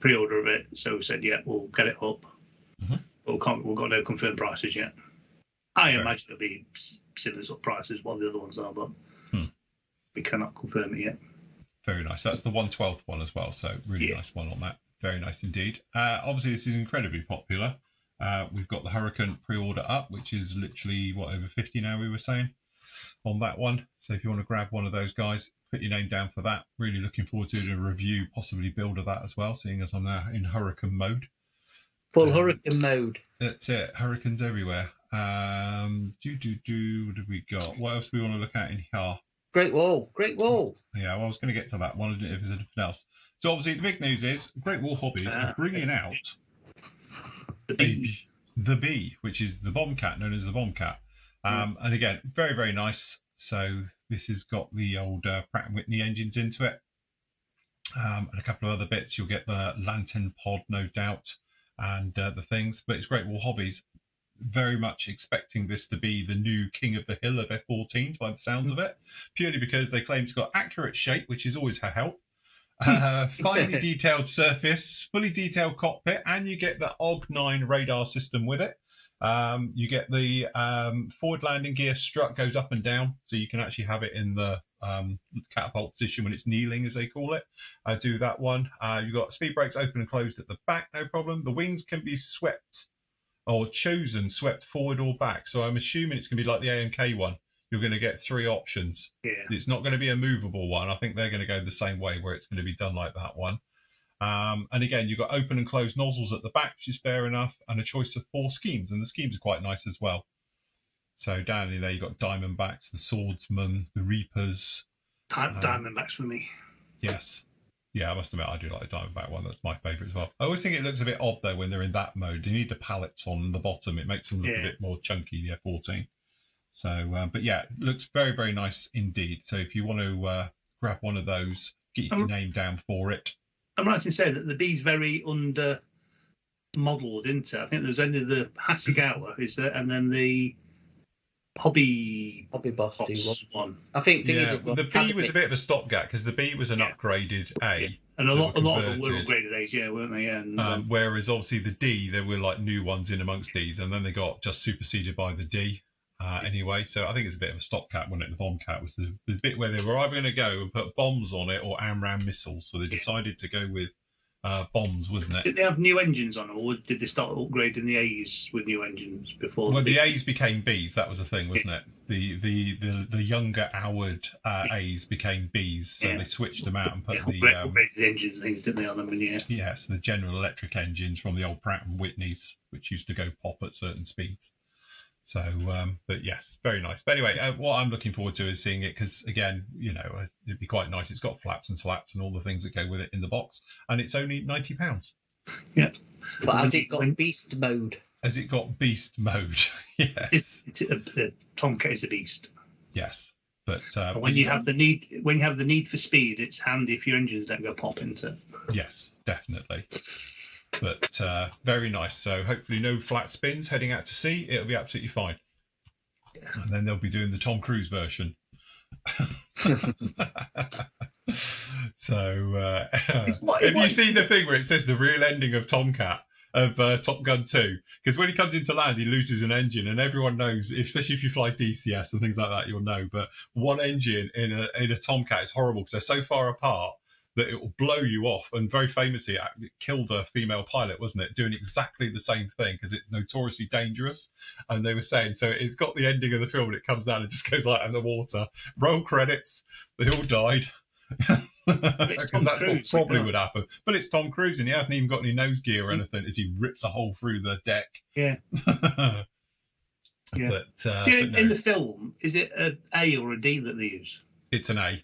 pre-order of it. So we said, yeah, we'll get it up. But we've got no confirmed prices yet. I imagine it'll be similar sort of prices what the other ones are, but we cannot confirm it yet. Very nice. That's the 1/12 one as well. So really nice one on that. Very nice indeed. Obviously, this is incredibly popular. We've got the Hurricane pre-order up, which is literally, over 50 now, we were saying, on that one. So if you want to grab one of those guys, put your name down for that. Really looking forward to doing a review, possibly build of that as well, seeing as I'm now in Hurricane mode. Full Hurricane mode. That's it. Hurricanes everywhere. What have we got? What else do we want to look at in here? Great Wall. Yeah, well, I was going to get to that one. I didn't know if there's anything else. So obviously the big news is Great Wall Hobbies are bringing out the Bee, which is the Bombcat, known as the Bombcat. And again, very, very nice. So this has got the old Pratt & Whitney engines into it. And a couple of other bits. You'll get the Lantern Pod, no doubt, and the things. But it's Great Wall Hobbies. Very much expecting this to be the new king of the hill of F-14s by the sounds of it. Purely because they claim it's got accurate shape, which is always a help. Finely detailed surface, fully detailed cockpit, and you get the OG9 radar system with it. You get the forward landing gear strut goes up and down, so you can actually have it in the catapult position when it's kneeling, as they call it. I do that one. You've got speed brakes open and closed at the back, no problem. The wings can be swept forward or back. So I'm assuming it's going to be like the AMK one. You're going to get 3 options. Yeah. It's not going to be a movable one. I think they're going to go the same way, where it's going to be done like that one. And again, you've got open and closed nozzles at the back, which is fair enough, and a choice of 4 schemes. And the schemes are quite nice as well. So down in there, you've got Diamondbacks, the Swordsman, the Reapers. Diamondbacks for me. Yes. Yeah, I must admit, I do like the Diamondback one. That's my favourite as well. I always think it looks a bit odd, though, when they're in that mode. You need the pallets on the bottom. It makes them look a bit more chunky, the F-14. So, but yeah, it looks very, very nice indeed. So if you want to grab one of those, get your name down for it. I'm right in saying that the Bee's very under-modelled, isn't it? I think there's only the Hasegawa, is there? And then the Hobby Boss one. I think the B was a bit of a stopgap because the B was an upgraded A. And a lot of them were upgraded A's, weren't they? And whereas obviously the D, there were like new ones in amongst D's, and then they got just superseded by the D. Anyway, so I think it's a bit of a stopgap, wasn't it? The Bombcat was the bit where they were either going to go and put bombs on it or AMRAAM missiles, so they decided to go with bombs, wasn't it? Did they have new engines on, or did they start upgrading the A's with new engines before? Well, the A's became B's. That was the thing, wasn't it? The younger Howard A's became B's, so they switched them out and put upgraded engines things, didn't they, on them? Yes, the General Electric engines from the old Pratt & Whitneys, which used to go pop at certain speeds. So, but yes, very nice. But anyway, what I'm looking forward to is seeing it because, again, it'd be quite nice. It's got flaps and slats and all the things that go with it in the box, and it's only £90. Yeah. But has it got beast mode? Has it got beast mode? Yes. The Tomcat is a beast. Yes. But when you have the need for speed, it's handy if your engines don't go pop into it. Yes, definitely. But very nice. So hopefully no flat spins heading out to sea. It'll be absolutely fine. Yeah. And then they'll be doing the Tom Cruise version. So have you seen the thing where it says the real ending of Tomcat of Top Gun 2? Because when he comes into land, he loses an engine, and everyone knows, especially if you fly DCS and things like that, you'll know. But one engine in a Tomcat is horrible because they're so far apart that it will blow you off. And very famously, it killed a female pilot, wasn't it? Doing exactly the same thing because it's notoriously dangerous. And they were saying, so it's got the ending of the film and it comes down and just goes like in the water. Roll credits. They all died. Because that's what probably would happen. But it's Tom Cruise and he hasn't even got any nose gear or anything as he rips a hole through the deck. Yeah. Yeah. But in the film, is it an A or a D that they use? It's an A.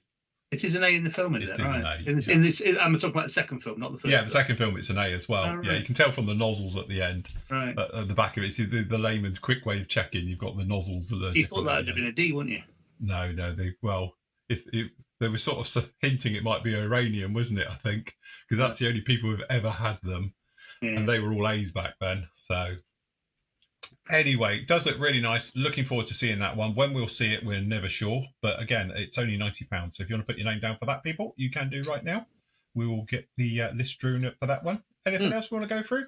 It is an A in the film, is it? It is an A. In this, I'm talking about the second film, not the first. Yeah, the second film, it's an A as well. Oh, right. Yeah, you can tell from the nozzles at the end. Right. At the back of it, see the layman's quick way of checking. You've got the nozzles. You thought that would have been a D, wouldn't you? No. They were sort of hinting it might be uranium, wasn't it? I think because that's the only people who've ever had them, and they were all A's back then. So. Anyway, it does look really nice. Looking forward to seeing that one. When we'll see it, we're never sure. But again, it's only £90. So if you want to put your name down for that, people, you can do right now. We will get the list drawn up for that one. Anything else we want to go through?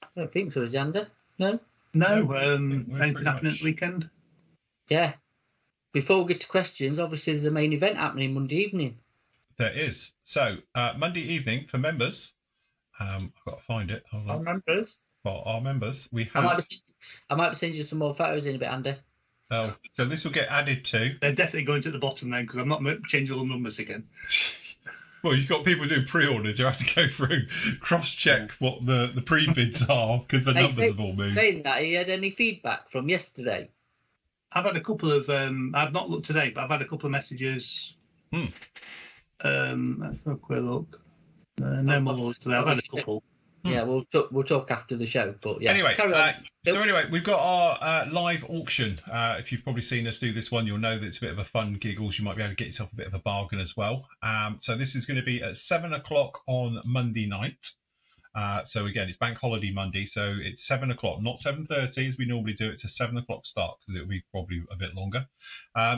I don't think so, Xander. No? No. Anything happening at the weekend? Yeah. Before we get to questions, obviously there's a main event happening Monday evening. There is. So Monday evening for members. I've got to find it. Hold on. Members. For our members, we have. I might be sending you some more photos in a bit, Andy. Oh, so this will get added to. They're definitely going to the bottom then because I'm not changing all the numbers again. Well, you've got people doing pre-orders. You have to go through, cross-check what the pre-bids are because the numbers have all moved. Saying that, you had any feedback from yesterday? I've had a couple of. I've not looked today, but I've had a couple of messages. Let's have a quick look. No more today. I've had a couple. Yeah, we'll talk after the show, but yeah. Anyway, so anyway, we've got our live auction. If you've probably seen us do this one, you'll know that it's a bit of a fun giggles. You might be able to get yourself a bit of a bargain as well. So this is going to be at 7 o'clock on Monday night. So again, it's Bank Holiday Monday, so it's 7 o'clock, not 7:30 as we normally do. It's a 7 o'clock start because it'll be probably a bit longer.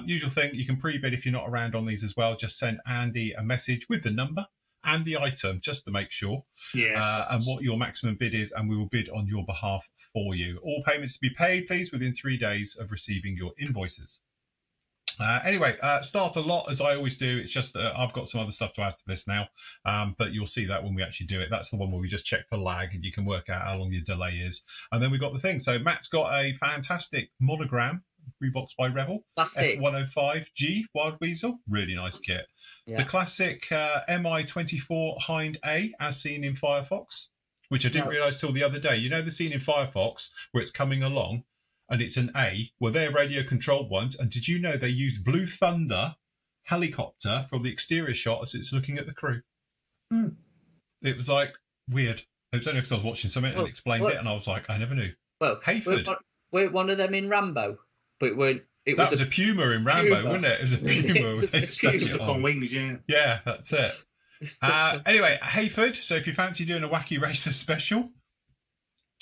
Usual thing, you can pre-bid if you're not around on these as well. Just send Andy a message with the number and the item just to make sure, and what your maximum bid is, and we will bid on your behalf for you. All payments to be paid, please, within 3 days of receiving your invoices. Anyway, start a lot as I always do. It's just I've got some other stuff to add to this now, but you'll see that when we actually do it. That's the one where we just check for lag and you can work out how long your delay is. And then we've got the thing. So Matt's got a fantastic monogram reboxed by Revel. That's it. F105G Wild Weasel. Really nice kit. Yeah. The classic MI24 Hind A as seen in Firefox, which I didn't realise till the other day. You know the scene in Firefox where it's coming along and it's an A? Well, they're radio controlled ones. And did you know they use Blue Thunder helicopter from the exterior shot as it's looking at the crew? It was like weird. It was only because I was watching something and explained it and I was like, I never knew. Well, Hayford. We're one of them in Rambo, but it was a puma in Rambo, wasn't it? It was a puma with it on wings, yeah. Yeah, that's it. Anyway, Hayford. So if you fancy doing a wacky racer special,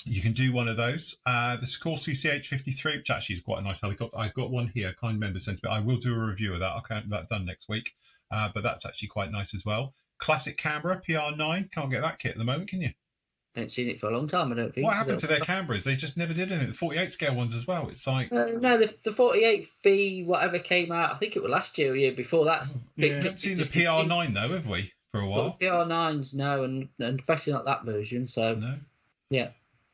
you can do one of those. The Sikorsky CH-53, which actually is quite a nice helicopter. I've got one here. Kind member sent me. I will do a review of that. I'll get that done next week. But that's actually quite nice as well. Classic Canberra PR9. Can't get that kit at the moment, can you? Don't seen it for a long time, I don't think. What happened to their Canberras? They just never did anything. The 48 scale ones as well. It's like no, the 48V whatever came out. I think it was last year or year before that. We haven't seen the PR9 though, have we? For a while. PR9s, no, and especially not that version. So no. Yeah.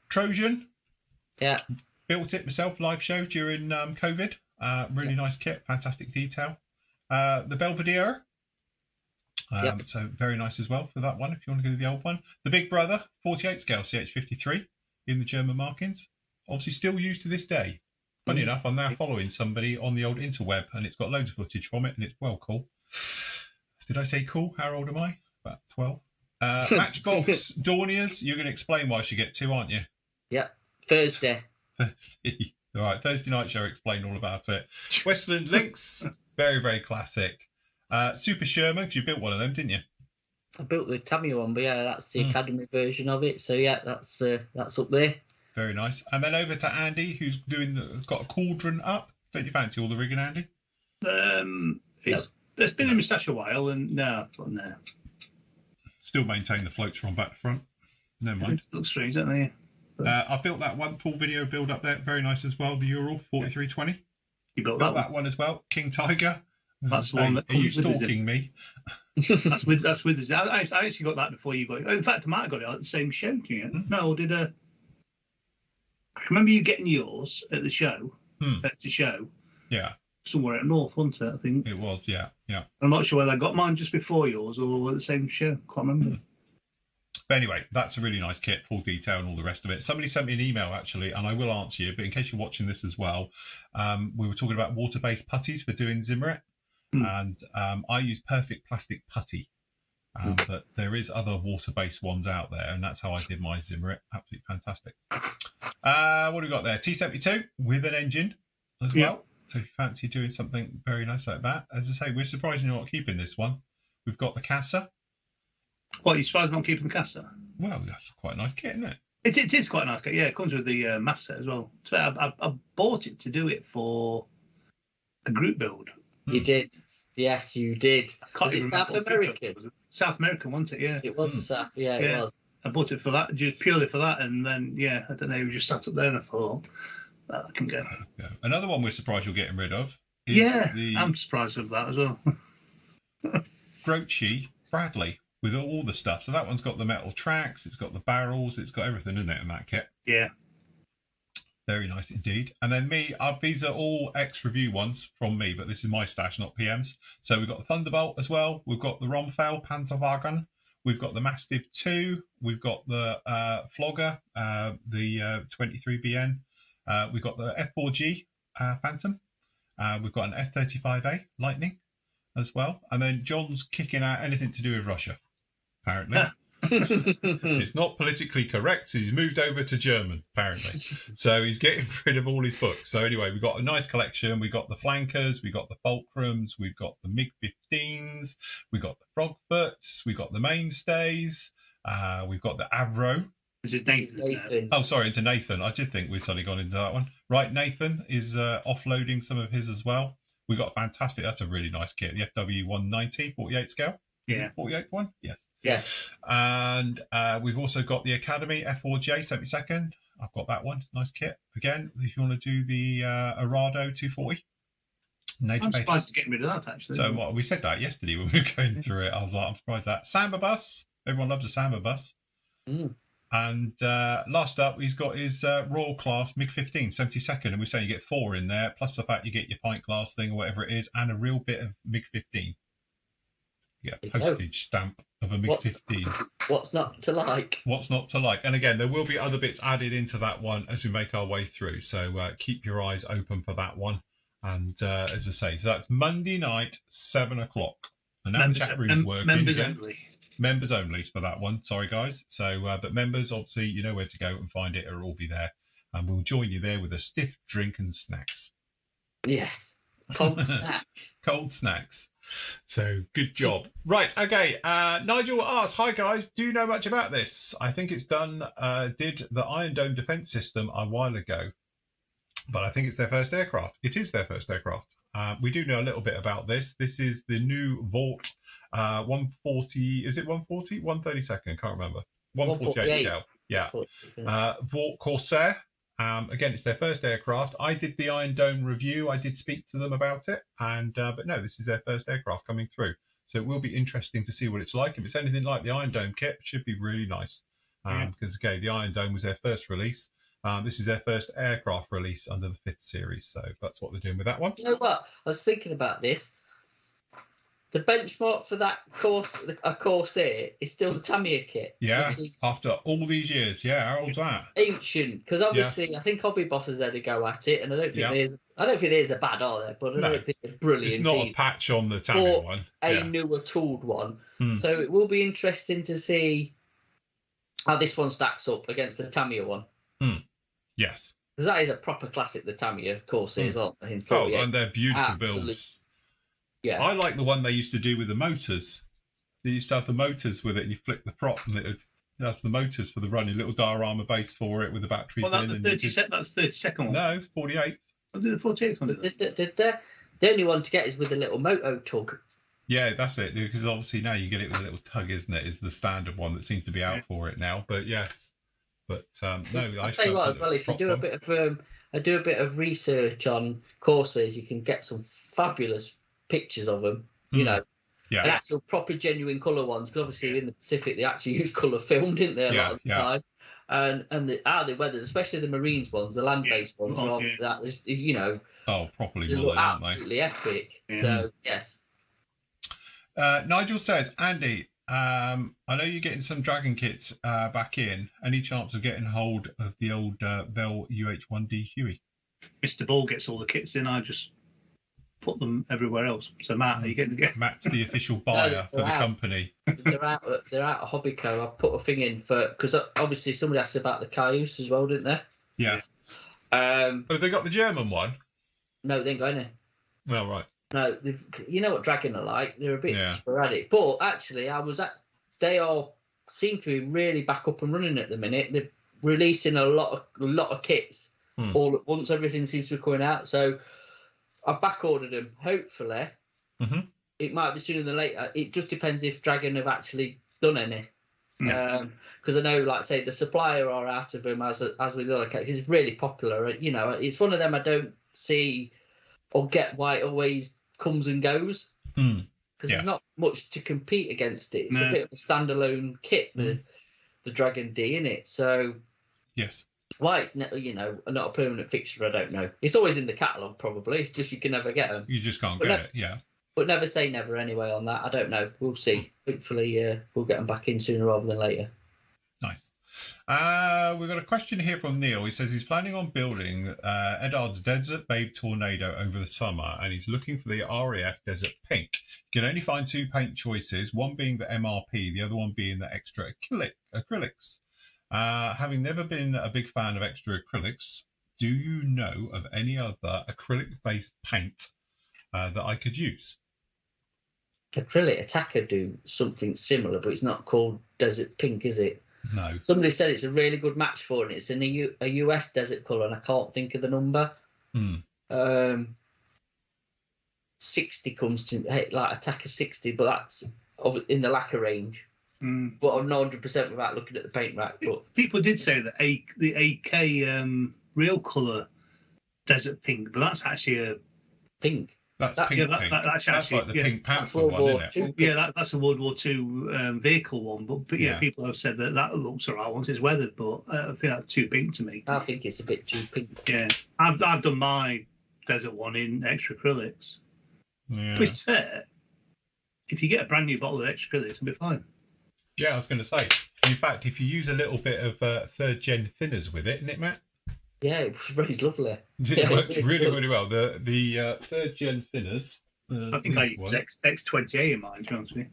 Trojan. Yeah. Built it myself live show during COVID. Really nice kit, fantastic detail. The Belvedere. So very nice as well for that one if you want to go to the old one. The Big Brother 48 scale CH-53 in the German markings, obviously still used to this day. Funny enough, I'm now following somebody on the old interweb, and it's got loads of footage from it, and it's well cool. Did I say cool? How old am I? About 12. Matchbox Dorniers, you're going to explain why she get 2, aren't you? Yeah, Thursday. Thursday. All right, Thursday night show, explain all about it. Westland Links, very, very classic. Super Sherman, because you built one of them, didn't you? I built the cameo one, but yeah, that's the Academy version of it. So yeah, that's up there. Very nice. And then over to Andy, who's got a cauldron up. Don't you fancy all the rigging, Andy? It's been in my stash a while, and no. Still maintain the floats from back to front. Never mind. It looks strange, don't they? I built that one full video build up there. Very nice as well. The Ural 4320. You built that one as well. King Tiger. That's the one that are you stalking me? That's with us. I actually got that before you got it. In fact, I might have got it at the same show. No, did I remember you getting yours at the show? At the show. Yeah. Somewhere up north, wasn't it? I think it was. Yeah. I'm not sure whether I got mine just before yours or at the same show. Can't remember. But anyway, that's a really nice kit, full detail and all the rest of it. Somebody sent me an email actually, and I will answer you. But in case you're watching this as well, we were talking about water-based putties for doing Zimmerit. And I use Perfect Plastic Putty, but there is other water-based ones out there, and that's how I did my Zimmerit. Absolutely fantastic. What do we got there? T72 with an engine as well. So if you fancy doing something very nice like that, as I say, we're surprised you're not keeping this one. We've got the Casa. What, you surprised not keeping the Casa? Well, that's quite a nice kit, isn't it? It is quite a nice kit. Yeah, it comes with the mass set as well. So I bought it to do it for a group build. You did. Yes, you did. Was it South American? South American, wasn't it? Yeah. It was the South. Yeah, it was. I bought it for that, just purely for that, and then I don't know, we just sat up there and I thought that I can go. Another one we're surprised you're getting rid of. Is I'm surprised of that as well. Broachy Bradley with all the stuff. So that one's got the metal tracks, it's got the barrels, it's got everything in it in that kit. Yeah. Very nice indeed. And then me, these are all X-Review ones from me, but this is my stash, not PM's. So we've got the Thunderbolt as well. We've got the Romfell Panzerwagen. We've got the Mastiff 2. We've got the Flogger, the 23BN. We've got the F4G Phantom. We've got an F-35A Lightning as well. And then John's kicking out anything to do with Russia, apparently. It's not politically correct, so he's moved over to German, apparently. So he's getting rid of all his books. So anyway, we've got a nice collection. We've got the Flankers, we've got the Fulcrums, we've got the MiG-15s, we've got the Frogfoots, we've got the Mainstays, we've got the Avro. This is Nathan. Oh, sorry, into Nathan. I did think we'd suddenly gone into that one. Right, Nathan is offloading some of his as well. We got fantastic, that's a really nice kit, the FW190, 48 scale. Yeah. 48 one? Yes. Yeah. And we've also got the Academy F4J 72nd. I've got that one. It's a nice kit. Again, if you want to do the Arado 240. I'm surprised to get rid of that, actually. So we said that yesterday when we were going through it. I was like, I'm surprised that. Samba Bus. Everyone loves a Samba Bus. And last up, he's got his Royal Class MiG-15 72nd. And we're saying you get 4 in there, plus the fact you get your pint glass thing or whatever it is, and a real bit of MiG-15. Yeah, postage stamp of a MiG-15. What's not to like? What's not to like? And again, there will be other bits added into that one as we make our way through. So keep your eyes open for that one. And as I say, so that's Monday night, 7 o'clock. And now the chat room's working. Members only. Members only for that one. Sorry, guys. So, but members, obviously, you know where to go and find it. It'll all be there. And we'll join you there with a stiff drink and snacks. Yes. Cold snack. Cold snacks. So good job. Right, okay. Nigel asks, hi guys, do you know much about this? I think it's did the Iron Dome defense system a while ago, but I think it's their first aircraft. It is their first aircraft. We do know a little bit about this. This is the new Vought 140, is it 140? 132nd, can't remember. 148 scale. Yeah. Vought Corsair. Again, it's their first aircraft. I did the Iron Dome review. I did speak to them about it, and but no, this is their first aircraft coming through. So it will be interesting to see what it's like. If it's anything like the Iron Dome kit, it should be really nice. Because again, the Iron Dome was their first release. This is their first aircraft release under the 5th series. So that's what they're doing with that one. You know what? I was thinking about this. the benchmark for that Corsair is still the Tamiya kit. Yeah, after all these years. Yeah, how old's that? Ancient, because obviously I think Hobby Boss has had a go at it, and I don't think there's a bad, are there? But I don't think they're brilliant. It's not a patch on the Tamiya one. A newer tooled one. So it will be interesting to see how this one stacks up against the Tamiya one. Yes. Because that is a proper classic, the Tamiya Corsairs, aren't they? And they're beautiful builds. Yeah. I like the one they used to do with the motors. They used to have the motors with it, and you flick the prop, and that's the motors for the running, little diorama base for it with the batteries in. That's the 32nd one. No, 48th. The 48th one. The only one to get is with the little moto tug. Yeah, that's it. Because obviously now you get it with a little tug, isn't it? Is the standard one that seems to be out for it now. But yes, no. I'll tell you what, as well, if you do a bit of research on Corsairs, you can get some fabulous pictures of them. You know, and actual proper genuine colour ones. Because obviously in the Pacific they actually use colour film, didn't they? A lot of the time. And the weathered, especially the Marines ones, the land-based ones, that is, you know. Oh, properly they look absolutely epic. So yes. Nigel says, Andy, I know you're getting some Dragon kits back in. Any chance of getting hold of the old Bell UH1D Huey? Mr. Ball gets all the kits in. I just put them everywhere else. So Matt, are you getting the kits? Matt's the official buyer for the company. They're out at Hobbyco. I've put a thing in because obviously somebody asked about the Cayuse as well, didn't they? Yeah. Have they got the German one? No, they ain't got any. Well, right. No, you know what Dragon are like. They're a bit sporadic. But actually, they seem to be really back up and running at the minute. They're releasing a lot of kits all at once. Everything seems to be coming out. So I've back ordered them. Hopefully, it might be sooner than later. It just depends if Dragon have actually done any. Because I know, like say, the supplier are out of them as we look at. It's really popular. You know, it's one of them I don't see or get why it always comes and goes, because there's not much to compete against it. It's a bit of a standalone kit, the Dragon D in it. So yes, why it's not a permanent fixture, I don't know. It's always in the catalogue, probably. It's just you can never get them. You just can't get it. Yeah. But never say never anyway on that. I don't know. We'll see. Hopefully, we'll get them back in sooner rather than later. Nice. We've got a question here from Neil. He says he's planning on building Edard's Desert Babe Tornado over the summer, and he's looking for the RAF Desert Pink. You can only find two paint choices, one being the MRP, the other one being the extra acrylics. Having never been a big fan of extra acrylics, do you know of any other acrylic-based paint that I could use? Acrylic Attacker do something similar, but it's not called Desert Pink, is it? No. Somebody said it's a really good match for it. It's in a US desert colour, and I can't think of the number. 60 comes to like Attacker 60, but that's in the lacquer range. But I'm not 100% without looking at the paint rack. But people did say that the AK real colour Desert Pink, but that's actually a pink. That's pink. That's like the Pink Panther one, isn't it? Yeah, that's a World War II vehicle one. But people have said that looks alright once it's weathered, but I think that's too pink to me. I think it's a bit too pink. Yeah, I've done my desert one in extra acrylics. Yeah. Which is fair. If you get a brand new bottle of extra acrylics, it'll be fine. Yeah, I was going to say. In fact, if you use a little bit of third gen thinners with it, isn't it, Matt? Yeah, it was really lovely. It worked really well. The third gen thinners. I think I use X20A in mine, to be honest with you.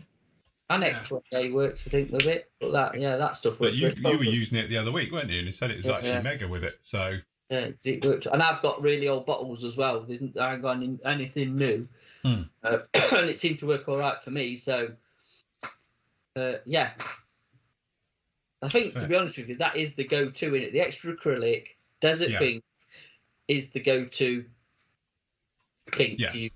And X20A works, I think, with it. But that stuff works. But you were using it the other week, weren't you? And you said it was actually mega with it. So yeah, it worked. And I've got really old bottles as well. I haven't got anything new. And it seemed to work all right for me. So yeah. I think, to be honest with you, that is the go-to in it. The extra acrylic Desert Pink is the go-to pink. Yes.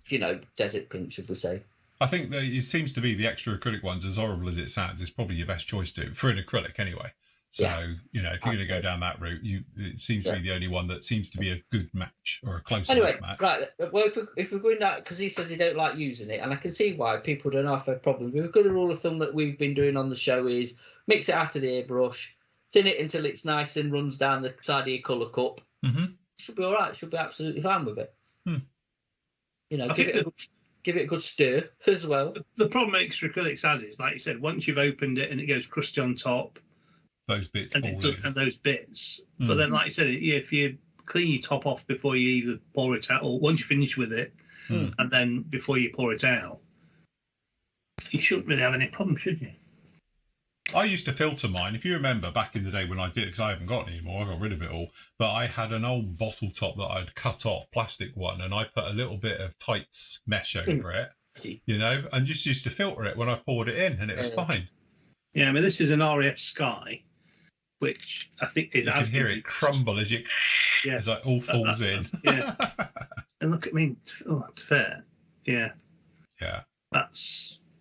Desert Pink, should we say? I think that it seems to be the extra acrylic ones, as horrible as it sounds, is probably your best choice for an acrylic anyway. So, if you're going to go down that route, it seems to be the only one that seems to be a good match or a close match. Right. Well, if we're going that, because he says he don't like using it, and I can see why people don't have a problem. We've got the rule of thumb that we've been doing on the show is mix it out of the airbrush, thin it until it's nice and runs down the side of your colour cup. Should be all right. Should be absolutely fine with it. Give it give it a good stir as well. The problem extra acrylics has is, like you said, once you've opened it and it goes crusty on top, those bits and those bits. But then, like you said, if you clean your top off before you either pour it out, or once you finish with it, and then before you pour it out, you shouldn't really have any problem, should you? I used to filter mine. If you remember back in the day when I did, because I haven't got any anymore, I got rid of it all. But I had an old bottle top that I'd cut off, plastic one, and I put a little bit of tights mesh over it, and just used to filter it when I poured it in, and it was fine. Yeah, I mean, this is an RAF Sky, which I think is. You can hear it crumble as it all falls in. Yeah. And look, I mean, it's fair. Yeah. Yeah.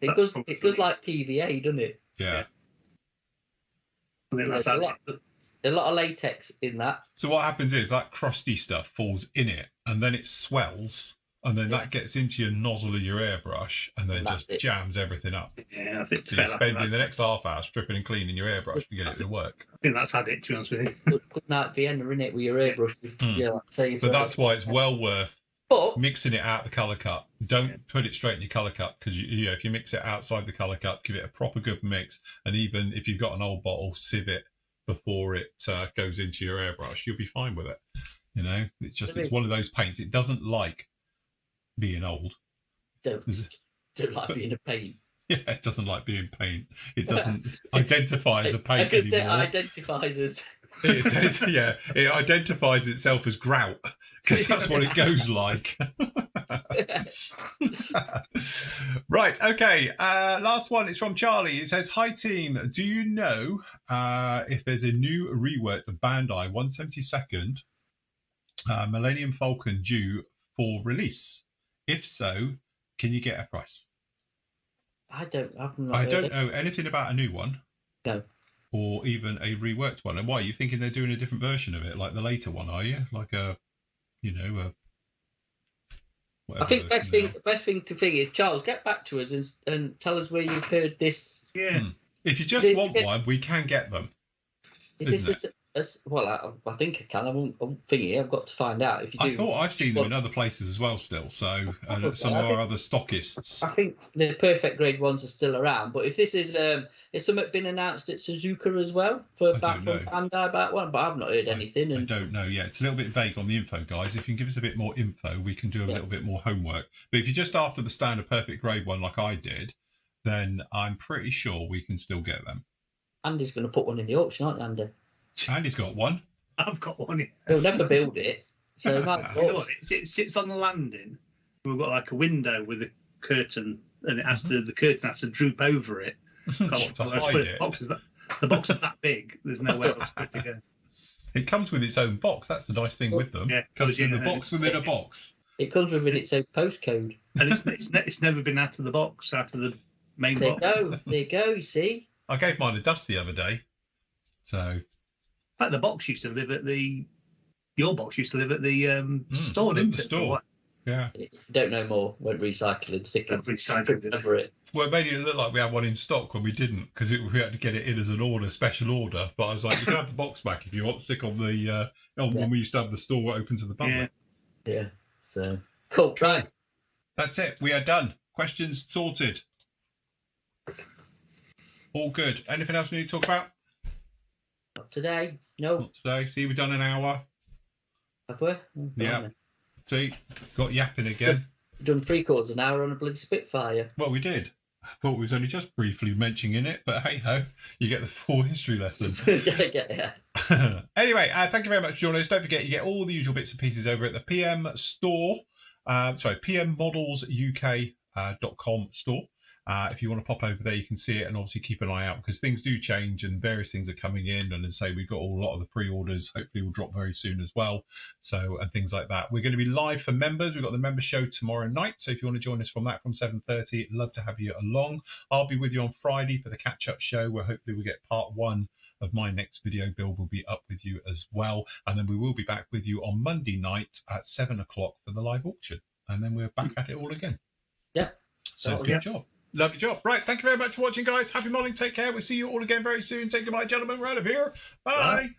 It goes like PVA, doesn't it? Yeah. There's a lot of latex in that. So what happens is that crusty stuff falls in it, and then it swells, and then that gets into your nozzle of your airbrush, and then just jams everything up. Yeah, I think so you're spending the next half hour stripping and cleaning your airbrush to get it to work. I think that's had it, to be honest with you. Good night Vienna, innit, with your airbrush. But that's why it's well worth mixing it out the colour cup. Don't put it straight in your colour cup, because if you mix it outside the colour cup, give it a proper good mix, and even if you've got an old bottle, sieve it before it goes into your airbrush. You'll be fine with it. It's one of those paints. It doesn't like being old. Don't like being a paint. Yeah, it doesn't like being paint. It doesn't identify as a paint. I can say anymore. It identifies as. It identifies itself as grout, because that's what it goes like. Right, okay. Last one is from Charlie. It says, "Hi team, do you know if there's a new reworked Bandai 172nd Millennium Falcon due for release? If so, can you get a price?" I don't know anything about a new one. No. Or even a reworked one. And why? Are you thinking they're doing a different version of it, like the later one, are you? Like I think best thing to think is, Charles, get back to us and tell us where you've heard this. Yeah. If you just want one, we can get them. Well, I think I can. I'm thinking I've got to find out. If you do, I thought I've seen them in other places as well still. So some of our other stockists. I think the perfect grade ones are still around. But if this is, has something been announced at Suzuka as well from Bandai about one? But I've not heard anything. I don't know yet. It's a little bit vague on the info, guys. If you can give us a bit more info, we can do a little bit more homework. But if you're just after the standard perfect grade one like I did, then I'm pretty sure we can still get them. Andy's going to put one in the auction, aren't you, Andy? Andy's got one. I've got one. He'll never build it. So it sits on the landing. We've got like a window with a curtain, and the curtain has to droop over it. The box is that big. There's nowhere else for it to go. It comes with its own box. That's the nice thing with them. Yeah, it comes in the box within a box. It comes within its own postcode. And it's never been out of the box, out of the main box. There you go. You see. I gave mine a dust the other day. So. In fact, the box used to live at your box used to live at the store, didn't it? The store. Yeah. You don't know more. Went recycling. Recycling over it. Well, it made it look like we had one in stock when we didn't, because we had to get it in as an order, special order. But I was like, you can have the box back if you want. Stick on the when we used to have the store open to the public. Yeah. So cool. Right. That's it. We are done. Questions sorted. All good. Anything else we need to talk about? Not today. No. Not today. See, we've done an hour. Have we? Yeah. See, got yapping again. We've done 3/4 an hour on a bloody Spitfire. Well, we did. I thought we was only just briefly mentioning it, but hey ho, you get the full history lesson. Yeah. Anyway, thank you very much for joining us. Don't forget, you get all the usual bits and pieces over at the PM store. PMModelsUK.com store. If you want to pop over there, you can see it, and obviously keep an eye out, because things do change and various things are coming in. And as I say, we've got a lot of the pre-orders. Hopefully will drop very soon as well. So, and things like that. We're going to be live for members. We've got the member show tomorrow night. So if you want to join us from 7:30, love to have you along. I'll be with you on Friday for the catch-up show, where hopefully we'll get part 1 of my next video build will be up with you as well. And then we will be back with you on Monday night at 7 o'clock for the live auction. And then we're back at it all again. Yeah. So good job. Lovely job. Right, thank you very much for watching, guys. Happy modelling. Take care. We'll see you all again very soon. Say goodbye, gentlemen. We're out of here. Bye.